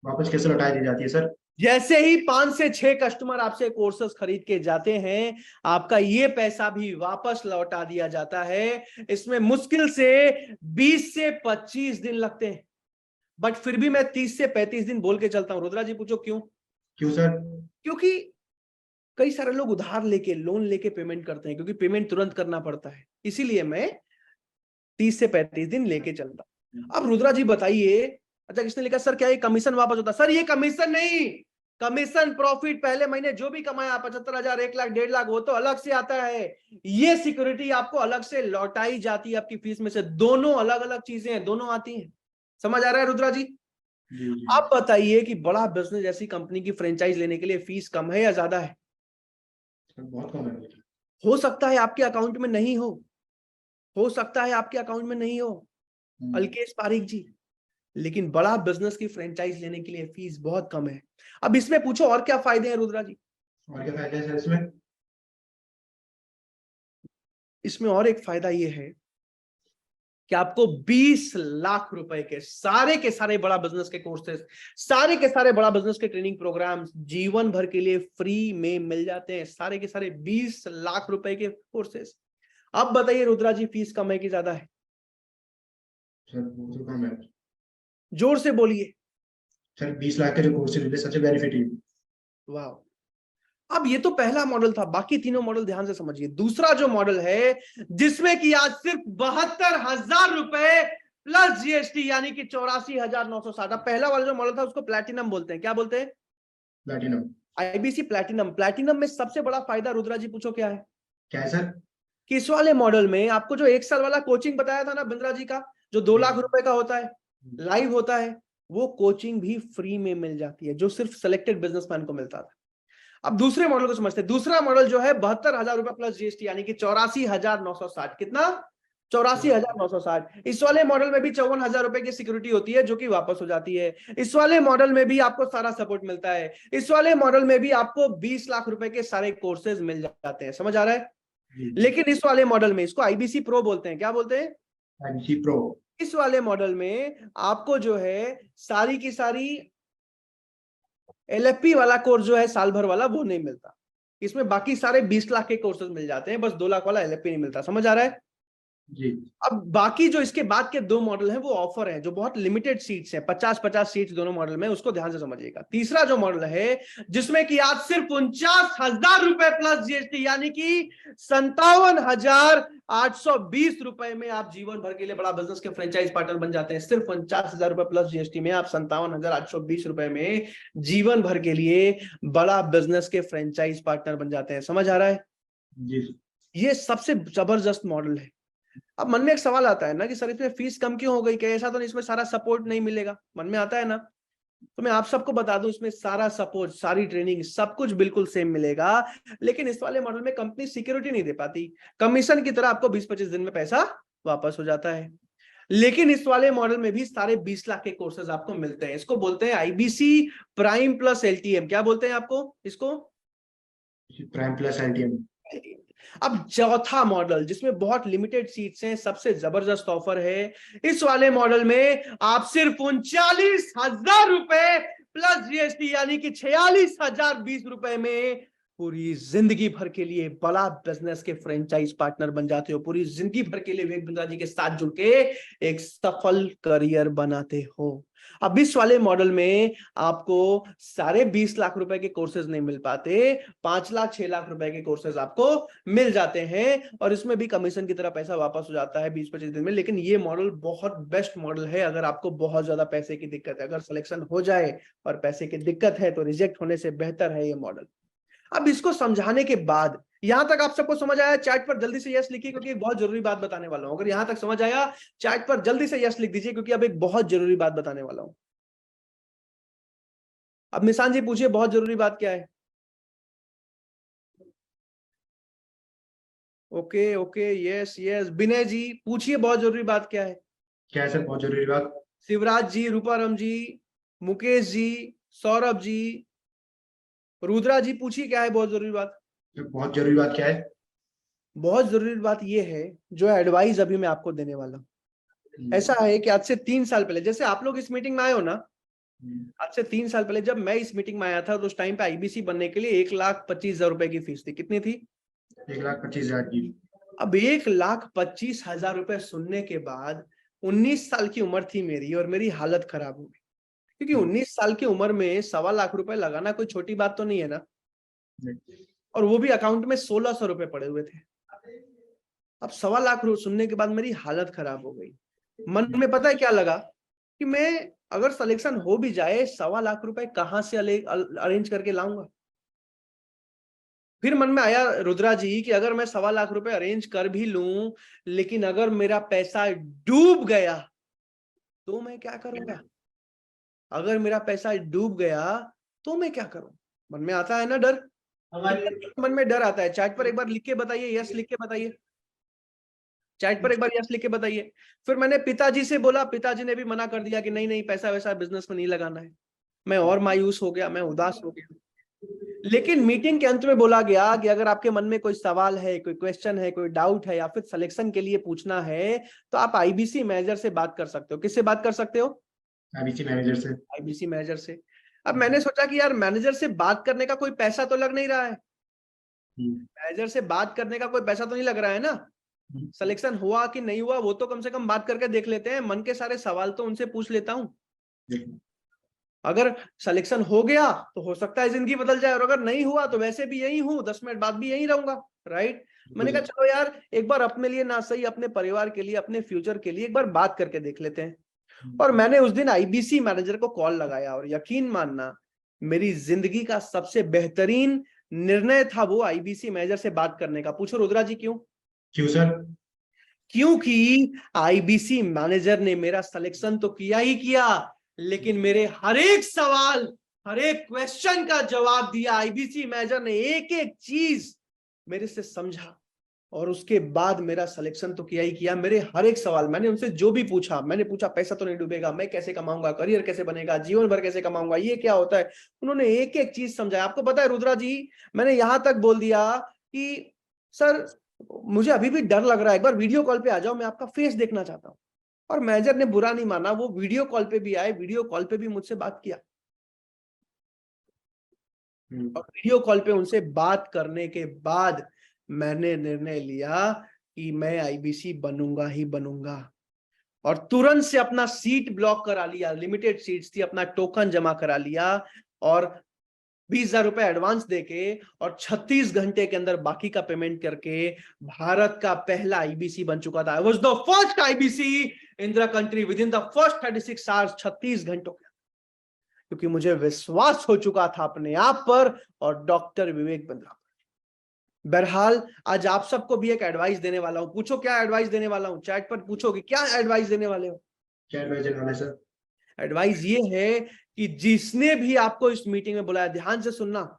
वापस कैसे लौटाई दी जाती है सर? जैसे ही 5 से 6 कस्टमर आपसे कोर्सेस खरीद के जाते हैं आपका ये पैसा भी वापस लौटा दिया जाता है। इसमें मुश्किल से 20 से 25 दिन लगते हैं, बट फिर भी मैं 30 से 35 दिन बोल के चलता हूं। रुद्रा जी पूछो क्यों? क्यों सर? क्योंकि कई सारे लोग उधार लेके, लोन लेके पेमेंट करते हैं, क्योंकि पेमेंट तुरंत करना पड़ता है, इसीलिए मैं 30 से 35 दिन लेके चलता। अब रुद्रा जी बताइए, अच्छा किसने लिखा सर क्या ये कमीशन वापस होता? सर ये कमीशन नहीं, कमीशन प्रॉफिट पहले महीने जो भी कमाया 75,000, 1 लाख, 1.5 लाख वो तो अलग से आता है। ये सिक्योरिटी आपको अलग से लौटाई जाती है आपकी फीस में से। दोनों अलग अलग चीजें हैं, दोनों आती हैं। समझ आ रहा है रुद्रा जी? आप बताइए कि बड़ा बिजनेस जैसी कंपनी की फ्रेंचाइज लेने के लिए फीस कम है या ज्यादा है? बहुत कम है। हो सकता है आपके अकाउंट में नहीं हो सकता है आपके अकाउंट में नहीं हो अलकेश पारिक जी, लेकिन बड़ा बिजनेस की फ्रेंचाइज लेने के लिए फीस बहुत कम है। अब इसमें पूछो और क्या फायदे हैं रुद्रा जी? और क्या फायदे हैं सर इसमें और एक फायदा ये है कि आपको 20 लाख रुपए के सारे बड़ा बिजनेस के कोर्सेस, सारे के सारे बड़ा बिजनेस के ट्रेनिंग प्रोग्राम्स जीवन भर के लिए फ्री में मिल जाते हैं। सारे के सारे 20 लाख रुपए के कोर्सेस। अब बताइए रुद्रा जी फीस कम है कि ज्यादा है? सर बहुत कम है। जोर से बोलिए सर। 20 लाख के जो कोर्स है सच बेनिफिट है। वाह। अब ये तो पहला मॉडल था, बाकी तीनों मॉडल ध्यान से समझिए। दूसरा जो मॉडल है जिसमें कि आज सिर्फ 72,000 रुपए प्लस जीएसटी यानी कि 84,960। अब पहला वाला जो मॉडल था उसको प्लैटिनम बोलते हैं। क्या बोलते हैं? प्लैटिनम। IBC platinum. प्लैटिनम में सबसे बड़ा फायदा रुद्रा जी पूछो क्या है? क्या है सर? कि इस वाले मॉडल में आपको जो 1 साल वाला कोचिंग बताया था ना बिंद्रा जी का, जो 2 लाख रुपए का होता है, लाइव होता है, वो कोचिंग भी फ्री में मिल जाती है, जो सिर्फ सिलेक्टेड बिजनेसमैन को मिलता था। अब दूसरे मॉडल को समझते हैं। दूसरा मॉडल जो है 72,000 रुपए प्लस जीएसटी यानी कि 84,960। कितना? 84,960। इस वाले मॉडल में भी 54,000 रुपए की सिक्योरिटी होती है जो कि वापस हो जाती है। इस वाले मॉडल में भी आपको सारा सपोर्ट मिलता है। इस वाले मॉडल में भी आपको 20 लाख रुपए के सारे कोर्सेज मिल जाते हैं। समझ आ रहा है? लेकिन इस वाले मॉडल में, इसको आईबीसी प्रो बोलते हैं। क्या बोलते हैं? IBC pro. इस वाले मॉडल में आपको जो है सारी की सारी एलएफपी वाला कोर्स जो है साल भर वाला, वो नहीं मिलता। इसमें बाकी सारे 20 लाख के कोर्सेज मिल जाते हैं, बस 2 लाख वाला एलएफपी नहीं मिलता। समझ आ रहा है? जी। अब बाकी जो इसके बाद के 2 मॉडल हैं वो ऑफर हैं, जो बहुत लिमिटेड सीट्स हैं, 50-50 सीट्स दोनों मॉडल में, उसको ध्यान से समझिएगा। तीसरा जो मॉडल है जिसमें कि आज सिर्फ 49,000 रुपए प्लस जीएसटी यानी कि 57,820 रुपए में आप जीवन भर के लिए बड़ा बिजनेस के फ्रेंचाइज पार्टनर बन जाते हैं। सिर्फ 49,000 रुपए प्लस जीएसटी में आप 57,820 रुपए में जीवन भर के लिए बड़ा बिजनेस के फ्रेंचाइज पार्टनर बन जाते हैं। समझ आ रहा है? जी। ये सबसे जबरदस्त मॉडल है। अब मन में एक सवाल आता है ना कि सर इसमें फीस कम क्यों हो गई? क्या ऐसा तो नहीं इसमें सारा सपोर्ट नहीं मिलेगा? मन में आता है ना? तो मैं आप सबको बता दूं, इसमें सारा सपोर्ट, सारी ट्रेनिंग, सब कुछ बिल्कुल सेम मिलेगा। लेकिन इस वाले मॉडल में कंपनी सिक्योरिटी नहीं दे पाती। कमीशन की तरह आपको 20-25 दिन में पैसा वापस हो जाता है। लेकिन इस वाले मॉडल में भी सारे 20 लाख के कोर्सेज आपको मिलते हैं। इसको बोलते हैं आईबीसी प्राइम प्लस एलटीएम। क्या बोलते हैं आपको इसको? Prime plus LTM. अब चौथा मॉडल जिसमें बहुत लिमिटेड सीट्स हैं, सबसे जबरदस्त ऑफर है। इस वाले मॉडल में आप सिर्फ 39,000 रुपए प्लस जीएसटी यानी कि 46,020 रुपए में पूरी जिंदगी भर के लिए बड़ा बिजनेस के फ्रेंचाइज पार्टनर बन जाते हो। पूरी जिंदगी भर के लिए विवेक बिंद्रा जी के साथ जुड़ के एक सफल करियर बनाते हो। अब इस वाले मॉडल में आपको सारे 20 लाख रुपए के कोर्सेज नहीं मिल पाते, 5 लाख 6 लाख रुपए के कोर्सेज आपको मिल जाते हैं, और इसमें भी कमीशन की तरह पैसा वापस हो जाता है 20-25 दिन में। लेकिन ये मॉडल बहुत बेस्ट मॉडल है अगर आपको बहुत ज्यादा पैसे की दिक्कत है। अगर सिलेक्शन हो जाए और पैसे की दिक्कत है तो रिजेक्ट होने से बेहतर है ये मॉडल। अब इसको समझाने के बाद, यहां तक आप सबको समझ आया? चैट पर जल्दी से यस लिखिए क्योंकि एक बहुत जरूरी बात बताने वाला हूं। अगर यहां तक समझ आया चैट पर जल्दी से यस लिख दीजिए क्योंकि अब एक बहुत जरूरी बात बताने वाला हूं। अब निशान जी पूछिए बहुत जरूरी बात क्या है? Okay okay, yes yes. Vinay ji पूछिए बहुत जरूरी बात क्या है? क्या है सर बहुत जरूरी बात? शिवराज जी, रूपाराम जी, मुकेश जी, सौरभ जी, रुद्रा जी पूछिए क्या है बहुत जरूरी बात? बहुत जरूरी बात क्या है? बहुत जरूरी बात यह है जो एडवाइस अभी मैं आपको देने वाला हूं। ऐसा है कि आज से 3 साल पहले, जैसे आप लोग इस मीटिंग में आए हो ना, आज से 3 साल पहले जब मैं इस मीटिंग में आया था तो उस टाइम पे आईबीसी बनने के लिए 1,25,000 रुपए की फीस थी। कितनी थी? 1,25,000 की। अब 1,25,000 रुपए सुनने के बाद 19 साल की उम्र थी मेरी और मेरी हालत खराब हो गई, क्योंकि 19 साल की उम्र में 1.25 लाख रुपए लगाना कोई छोटी बात तो नहीं है ना। और वो भी अकाउंट में 1,600 रुपए पड़े हुए थे। अब 1.25 लाख सुनने के बाद मेरी हालत खराब हो गई। मन में पता है क्या लगा कि मैं अगर सिलेक्शन हो भी जाए 1.25 लाख रुपए कहां से अरेंज करके लाऊंगा। फिर मन में आया रुद्रा जी कि अगर मैं 1.25 लाख रुपए अरेंज कर भी लूं, लेकिन अगर मेरा पैसा डूब गया तो मैं क्या करूंगा? अगर मेरा पैसा डूब गया तो मैं क्या करूं? मन में आता है ना डर? मन में डर आता है। चैट पर एक बार लिख के बताइए, यस लिख के बताइए। चैट पर एक बार यस लिख के बताइए। फिर मैंने पिताजी से बोला, पिताजी ने भी मना कर दिया कि नहीं नहीं, पैसा वैसा बिजनेस में नहीं लगाना है। मैं और मायूस हो गया, मैं उदास हो गया। लेकिन मीटिंग के अंत में बोला गया कि अगर आपके मन में कोई सवाल है, कोई क्वेश्चन है, कोई डाउट है या फिर सिलेक्शन के लिए पूछना है तो आप आईबीसी मैनेजर से बात कर सकते हो। किससे बात कर सकते हो? आईबीसी मैनेजर से। आईबीसी मैनेजर से। अब मैंने सोचा कि यार मैनेजर से बात करने का कोई पैसा तो लग नहीं रहा है, मैनेजर से बात करने का कोई पैसा तो नहीं लग रहा है ना। सिलेक्शन हुआ कि नहीं हुआ वो तो कम से कम बात करके देख लेते हैं, मन के सारे सवाल तो उनसे पूछ लेता हूं। अगर सिलेक्शन हो गया तो हो सकता है जिंदगी बदल जाए, और अगर नहीं हुआ तो वैसे भी यही हूं, 10 मिनट बाद भी यही रहूंगा, राइट। मैंने कहा चलो यार एक बार अपने लिए ना सही, अपने परिवार के लिए, अपने फ्यूचर के लिए एक बार बात करके देख लेते हैं। और मैंने उस दिन आईबीसी मैनेजर को कॉल लगाया और यकीन मानना मेरी जिंदगी का सबसे बेहतरीन निर्णय था वो आईबीसी मैनेजर से बात करने का। पूछो रुद्रा जी क्यों? क्यों सर? क्योंकि आईबीसी मैनेजर ने मेरा सिलेक्शन तो किया ही किया, लेकिन मेरे हर एक सवाल, हर एक क्वेश्चन का जवाब दिया। आईबीसी मैनेजर ने एक एक चीज मेरे से समझा और उसके बाद मेरा सिलेक्शन तो किया ही किया। मेरे हर एक सवाल मैंने उनसे जो भी पूछा, मैंने पूछा पैसा तो नहीं डूबेगा, मैं कैसे कमाऊंगा, करियर कैसे बनेगा, जीवन भर कैसे कमाऊंगा, ये क्या होता है, उन्होंने एक एक चीज समझाया। आपको पता है रुद्रा जी, मैंने यहां तक बोल दिया कि सर मुझे अभी भी डर लग रहा है, एक बार वीडियो कॉल पे आ जाओ, मैं आपका फेस देखना चाहता हूं। और मैनेजर ने बुरा नहीं माना, वो वीडियो कॉल पे भी आए, वीडियो कॉल पे भी मुझसे बात किया। और वीडियो कॉल पे उनसे बात करने के बाद मैंने निर्णय लिया कि मैं आईबीसी बनूंगा ही बनूंगा। और तुरंत से अपना सीट ब्लॉक करा लिया, लिमिटेड सीट्स थी, अपना टोकन जमा करा लिया और 20,000 रुपए एडवांस देके और 36 घंटे के अंदर बाकी का पेमेंट करके भारत का पहला आईबीसी बन चुका था। I was the first IBC in the country with in the first 36 hours, 36 घंटों के, क्योंकि मुझे विश्वास हो चुका था अपने आप पर और डॉक्टर विवेक बिंद्रा पर। बहरहाल आज आप सबको भी एक एडवाइस देने वाला हूं। पूछो क्या एडवाइस देने वाला हूं, चैट पर पूछो कि क्या एडवाइस देने वाले हो। क्या एडवाइस देने वाले सर? एडवाइस ये है कि जिसने भी आपको इस मीटिंग में बुलाया, ध्यान से सुनना,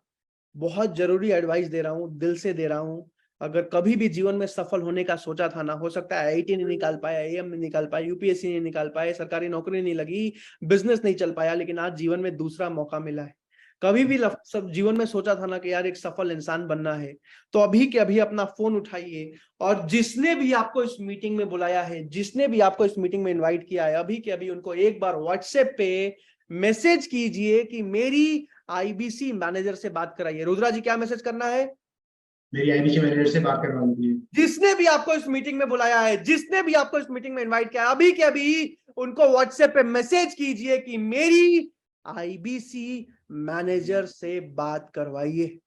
बहुत जरूरी एडवाइस दे रहा हूं, दिल से दे रहा हूं। अगर कभी भी जीवन में सफल होने का सोचा था ना, हो सकता है आईआईटी नहीं निकाल पाया, एएम नहीं निकाल पाया, यूपीएससी नहीं निकाल पाए, सरकारी नौकरी नहीं लगी, बिजनेस नहीं चल पाया, लेकिन आज जीवन में दूसरा मौका मिला है। कभी भी सब जीवन में सोचा था ना कि यार एक सफल इंसान बनना है, तो अभी के अभी अपना फोन उठाइए और जिसने भी आपको इस मीटिंग में बुलाया है, जिसने भी आपको इस मीटिंग में इनवाइट किया है, अभी के अभी उनको एक बार व्हाट्सएप पे मैसेज कीजिए कि मेरी आईबीसी मैनेजर से बात कराइए। रुद्रा जी क्या मैसेज करना है? मेरी आईबीसी मैनेजर से बात करवा लीजिए। जिसने भी आपको इस मीटिंग में बुलाया है, जिसने भी आपको इस मीटिंग में इनवाइट किया है, अभी के अभी उनको व्हाट्सएप पे मैसेज कीजिए कि मेरी आईबीसी मैनेजर से बात करवाइए।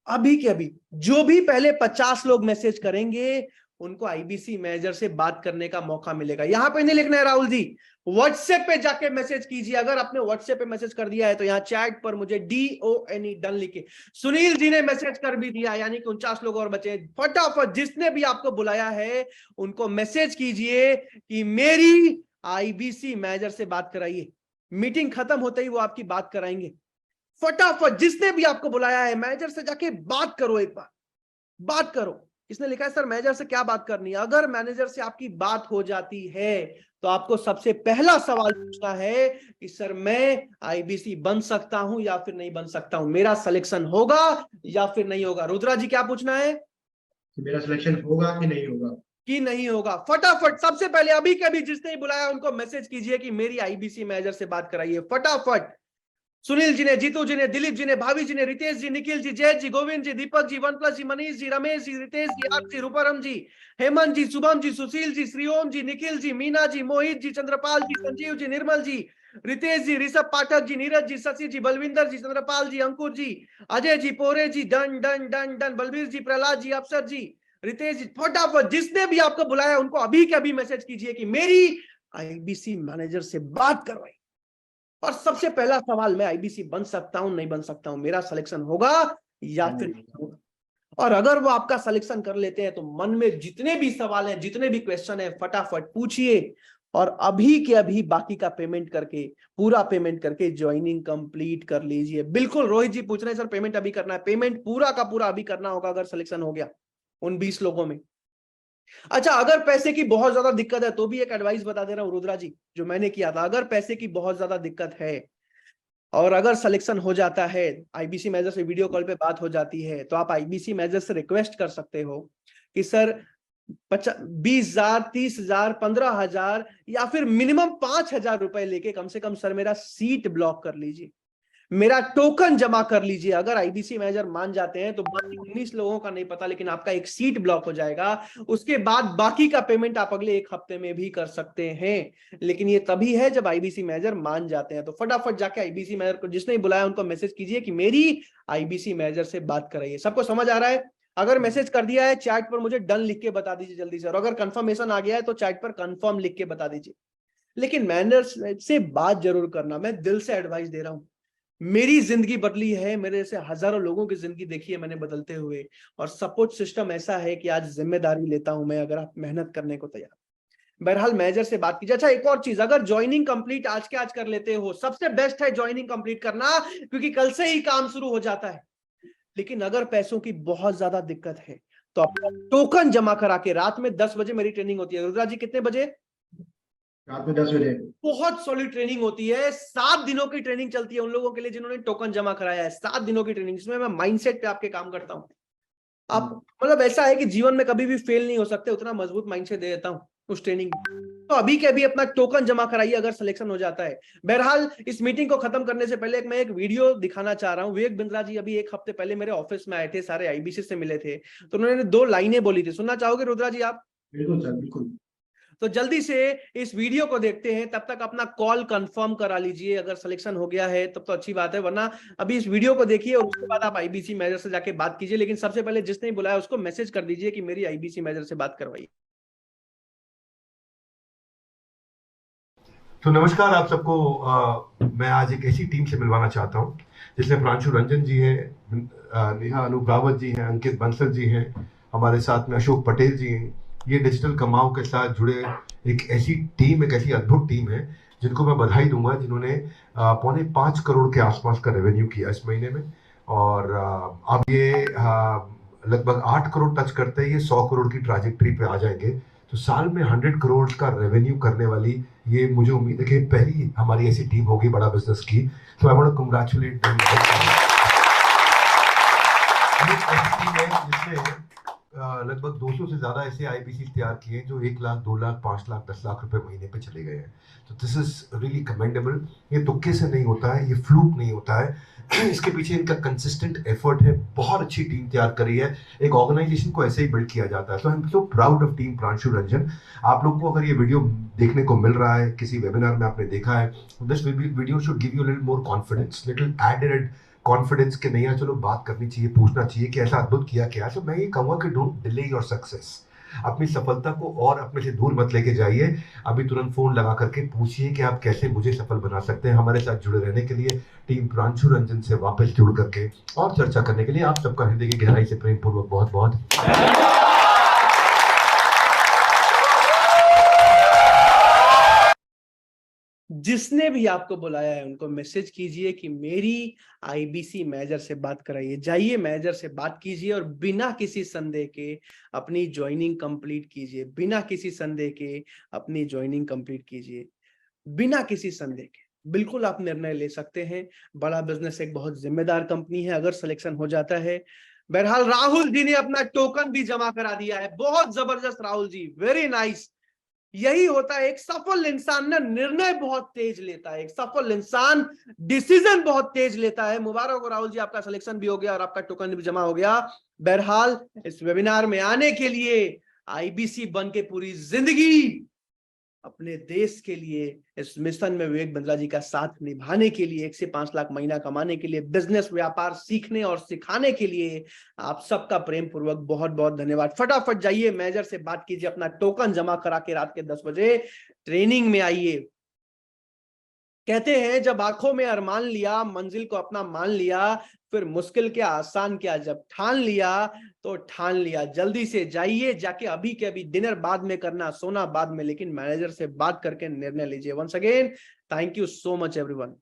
अभी के अभी जो भी पहले 50 लोग मैसेज करेंगे उनको आईबीसी मैनेजर से बात करने का मौका मिलेगा। यहां पे नहीं लिखना है राहुल जी, व्हाट्सएप पे जाके मैसेज कीजिए। अगर आपने व्हाट्सएप पे मैसेज कर दिया है तो यहाँ चैट पर मुझे DONE डन लिखे। सुनील जी ने मैसेज कर भी दिया, यानी कि 49 लोग और बचे। फटाफट जिसने भी आपको बुलाया है उनको मैसेज कीजिए कि मेरी आईबीसी मैनेजर से बात कराइए। मीटिंग खत्म होते ही वो आपकी बात कराएंगे। फटाफट जिसने भी आपको बुलाया है मैनेजर से जाके बात करो, एक बार बात करो। इसने लिखा है सर मैनेजर से क्या बात करनी है। अगर मैनेजर से आपकी बात हो जाती है तो आपको सबसे पहला सवाल पूछना है कि सर मैं आईबीसी बन सकता हूं या फिर नहीं बन सकता हूं, मेरा सिलेक्शन होगा या फिर नहीं होगा। रुद्रा जी क्या पूछना है? मेरा सिलेक्शन होगा कि नहीं होगा? कि नहीं होगा। फटाफट सबसे पहले अभी के अभी जिसने बुलाया उनको मैसेज कीजिए कि मेरी आईबीसी मैनेजर से बात कराइए। फटाफट सुनील जी ने, जीतू जी ने, दिलीप जी ने, भाभी जी ने, रितेश जी, निखिल जी, जय जी, गोविंद जी, दीपक जी, 1+ जी, मनीष जी, रमेश जी, रितेश जी, आप जी, रूपरम जी, हेमंत जी, शुभम जी, सुशील जी, श्रीओम जी, निखिल जी, मीना जी, मोहित जी, चंद्रपाल जी, संजीव जी, निर्मल जी, रितेश जी, ऋषभ पाठक जी, नीरज जी, शशि जी, बलविंदर जी, चंद्रपाल जी, अंकुर जी, Ajay ji, Pore ji, done done done done, Balbir ji, Prahlad ji, Afsar ji, Ritesh जी। फटाफट जिसने भी आपको बुलाया उनको अभी के अभी मैसेज कीजिए कि मेरी आईबीसी मैनेजर से बात करवाई। और सबसे पहला सवाल, मैं आईबीसी बन सकता हूं नहीं बन सकता हूं, मेरा सिलेक्शन होगा या फिर नहीं होगा। और अगर वो आपका सिलेक्शन कर लेते हैं तो मन में जितने भी सवाल हैं, जितने भी क्वेश्चन है, फटाफट पूछिए और अभी के अभी बाकी का पेमेंट करके, पूरा पेमेंट करके ज्वाइनिंग कंप्लीट कर लीजिए। बिल्कुल रोहित जी पूछ रहे हैं सर पेमेंट अभी करना है। पेमेंट पूरा का पूरा अभी करना होगा अगर सिलेक्शन हो गया उन 20 लोगों में। अच्छा, अगर पैसे की बहुत ज्यादा दिक्कत है तो भी एक एडवाइस बता दे रहा हूं रुद्रा जी, जो मैंने किया था। अगर पैसे की बहुत ज्यादा दिक्कत है और अगर सिलेक्शन हो जाता है, आईबीसी मैनेजर से वीडियो कॉल पे बात हो जाती है, तो आप आईबीसी मैनेजर से रिक्वेस्ट कर सकते हो कि सर 20,000, 30,000, 15,000 या फिर मिनिमम 5,000 रुपए लेके कम से कम सर मेरा सीट ब्लॉक कर लीजिए, मेरा टोकन जमा कर लीजिए। अगर आईबीसी मैनेजर मान जाते हैं तो बाकी 19 लोगों का नहीं पता, लेकिन आपका एक सीट ब्लॉक हो जाएगा। उसके बाद बाकी का पेमेंट आप अगले 1 हफ्ते में भी कर सकते हैं, लेकिन ये तभी है जब आईबीसी मैनेजर मान जाते हैं। तो फटाफट जाके आईबीसी मैनेजर को जिसने बुलाया उनको मैसेज कीजिए कि मेरी आईबीसी मैनेजर से बात कराइए। सबको समझ आ रहा है? अगर मैसेज कर दिया है चैट पर मुझे डन लिख के बता दीजिए जल्दी से, और अगर कंफर्मेशन आ गया है तो चैट पर कंफर्म लिख के बता दीजिए। लेकिन मैनर्स से बात जरूर करना, मैं दिल से एडवाइस दे रहा हूं। मेरी जिंदगी बदली है, मेरे से हजारों लोगों की जिंदगी देखी है मैंने बदलते हुए, और सपोर्ट सिस्टम ऐसा है कि आज जिम्मेदारी लेता हूं मैं, अगर आप मेहनत करने को तैयार। बहरहाल मैनेजर से बात कीजिए। अच्छा, एक और चीज, अगर ज्वाइनिंग कंप्लीट आज के आज कर लेते हो, सबसे बेस्ट है ज्वाइनिंग कंप्लीट करना, क्योंकि कल से ही काम शुरू हो जाता है। लेकिन अगर पैसों की बहुत ज्यादा दिक्कत है तो आप टोकन जमा करा के, रात में 10 बजे मेरी ट्रेनिंग होती है। रुद्रा जी कितने बजे? रात में 10 बजे। बहुत सॉलिड ट्रेनिंग होती है, 7 दिनों की ट्रेनिंग चलती है उन लोगों के लिए जिन्होंने टोकन जमा कराया है। 7 दिनों की ट्रेनिंग, जिसमें मैं माइंडसेट पे आपके काम करता हूं। आप मतलब ऐसा है कि जीवन में कभी भी फेल नहीं हो सकते, उतना मजबूत माइंडसेट दे देता हूं उस ट्रेनिंग में। तो अभी के अभी अपना टोकन जमा कराइए अगर सिलेक्शन हो जाता है। बहरहाल इस मीटिंग को खत्म करने से पहले मैं एक वीडियो दिखाना चाह रहा हूं। विवेक बिंद्रा जी अभी 1 हफ्ते पहले मेरे ऑफिस में आए थे, सारे आईबीसी से मिले थे, तो उन्होंने 2 लाइनें बोली थी, सुनना चाहोगे रुद्रा जी आप? बिल्कुल सर, बिल्कुल। तो जल्दी से इस वीडियो को देखते हैं, तब तक अपना कॉल कंफर्म करा लीजिए। अगर सिलेक्शन हो गया है तब तो अच्छी बात है, वरना अभी इस वीडियो को देखिए और उसके बाद आप आईबीसी मैनेजर से जाके बात कीजिए। लेकिन सबसे पहले जिसने बुलाया उसको मैसेज कर दीजिए कि मेरी आईबीसी मैनेजर से बात करवाइए। तो नमस्कार आप सबको। मैं आज एक ऐसी टीम से मिलवाना चाहता हूं जिसमें प्रांशु रंजन जी हैं, नेहा अनुग्रावत जी हैं, अंकित बंसल जी हैं, हमारे साथ में अशोक पटेल जी हैं। ये डिजिटल कमाओ के साथ जुड़े एक ऐसी टीम, एक ऐसी अद्भुत टीम है जिनको मैं बधाई दूंगा, जिन्होंने 4.25 करोड़ के आसपास का रेवेन्यू किया इस महीने में। और अब ये लगभग 8 करोड़ टच करते हैं, ये 100 करोड़ की ट्रैजेक्टरी पे आ जाएंगे। तो साल में 100 करोड़ का रेवेन्यू करने वाली, ये मुझे उम्मीद है कि पहली हमारी ऐसी टीम होगी बड़ा बिजनेस की। तो I want to congratulate them. जिसने लगभग 200 से ज्यादा ऐसे आईबीसी तैयार किए जो 1 लाख, 2 लाख, 5 लाख, 10 लाख रुपए महीने पे चले गए हैं। तो दिस इज रियली कमेंडेबल। ये तुक्के से नहीं होता है, ये फ्लूक नहीं होता है, इसके पीछे इनका कंसिस्टेंट एफर्ट है। बहुत अच्छी टीम तैयार करी है। एक ऑर्गेनाइजेशन को ऐसे ही बिल्ड किया जाता है। तो I am so proud of team Pranshu Ranjan. आप लोग को अगर ये वीडियो देखने को मिल रहा है, किसी वेबिनार में आपने देखा है, this video should give you little more confidence, little added confidence के नहीं, चलो बात करनी चाहिए, पूछना चाहिए कि ऐसा अद्भुत किया क्या। तो मैं ये कहूँगा कि डोंट डिले योर सक्सेस। अपनी सफलता को और अपने से दूर मत लेके जाइए। अभी तुरंत फोन लगा करके पूछिए कि आप कैसे मुझे सफल बना सकते हैं। हमारे साथ जुड़े रहने के लिए टीम प्रांशु रंजन से वापस जुड़ करके और चर्चा करने के लिए आप सबका हृदय की गहराई से प्रेम पूर्वक बहुत बहुत जिसने भी आपको बुलाया है उनको मैसेज कीजिए कि मेरी आईबीसी मैनेजर से बात कराइए। जाइए मैनेजर से बात कीजिए और बिना किसी संदेह के अपनी ज्वाइनिंग कंप्लीट कीजिए। बिना किसी संदेह के अपनी ज्वाइनिंग कंप्लीट कीजिए, बिना किसी संदेह के। बिल्कुल आप निर्णय ले सकते हैं। बड़ा बिजनेस एक बहुत जिम्मेदार कंपनी है अगर सिलेक्शन हो जाता है। बहरहाल राहुल जी ने अपना टोकन भी जमा करा दिया है। बहुत जबरदस्त राहुल जी, वेरी नाइस। यही होता है, एक सफल इंसान ना निर्णय बहुत तेज लेता है। एक सफल इंसान डिसीजन बहुत तेज लेता है। मुबारक हो राहुल जी, आपका सिलेक्शन भी हो गया और आपका टोकन भी जमा हो गया। बहरहाल इस वेबिनार में आने के लिए, आईबीसी बन के पूरी जिंदगी अपने देश के लिए इस मिशन में विवेक बिंद्रा जी का साथ निभाने के लिए, 1 से 5 लाख महीना कमाने के लिए, बिजनेस व्यापार सीखने और सिखाने के लिए आप सबका प्रेम पूर्वक बहुत बहुत धन्यवाद। फटाफट जाइए मैनेजर से बात कीजिए, अपना टोकन जमा करा के रात के 10 बजे ट्रेनिंग में आइए। कहते हैं जब आंखों में अरमान लिया, मंजिल को अपना मान लिया, फिर मुश्किल क्या आसान क्या, जब ठान लिया तो ठान लिया। जल्दी से जाइए, जाके अभी के अभी, डिनर बाद में करना, सोना बाद में, लेकिन मैनेजर से बात करके निर्णय लीजिए। Once again thank you so much everyone.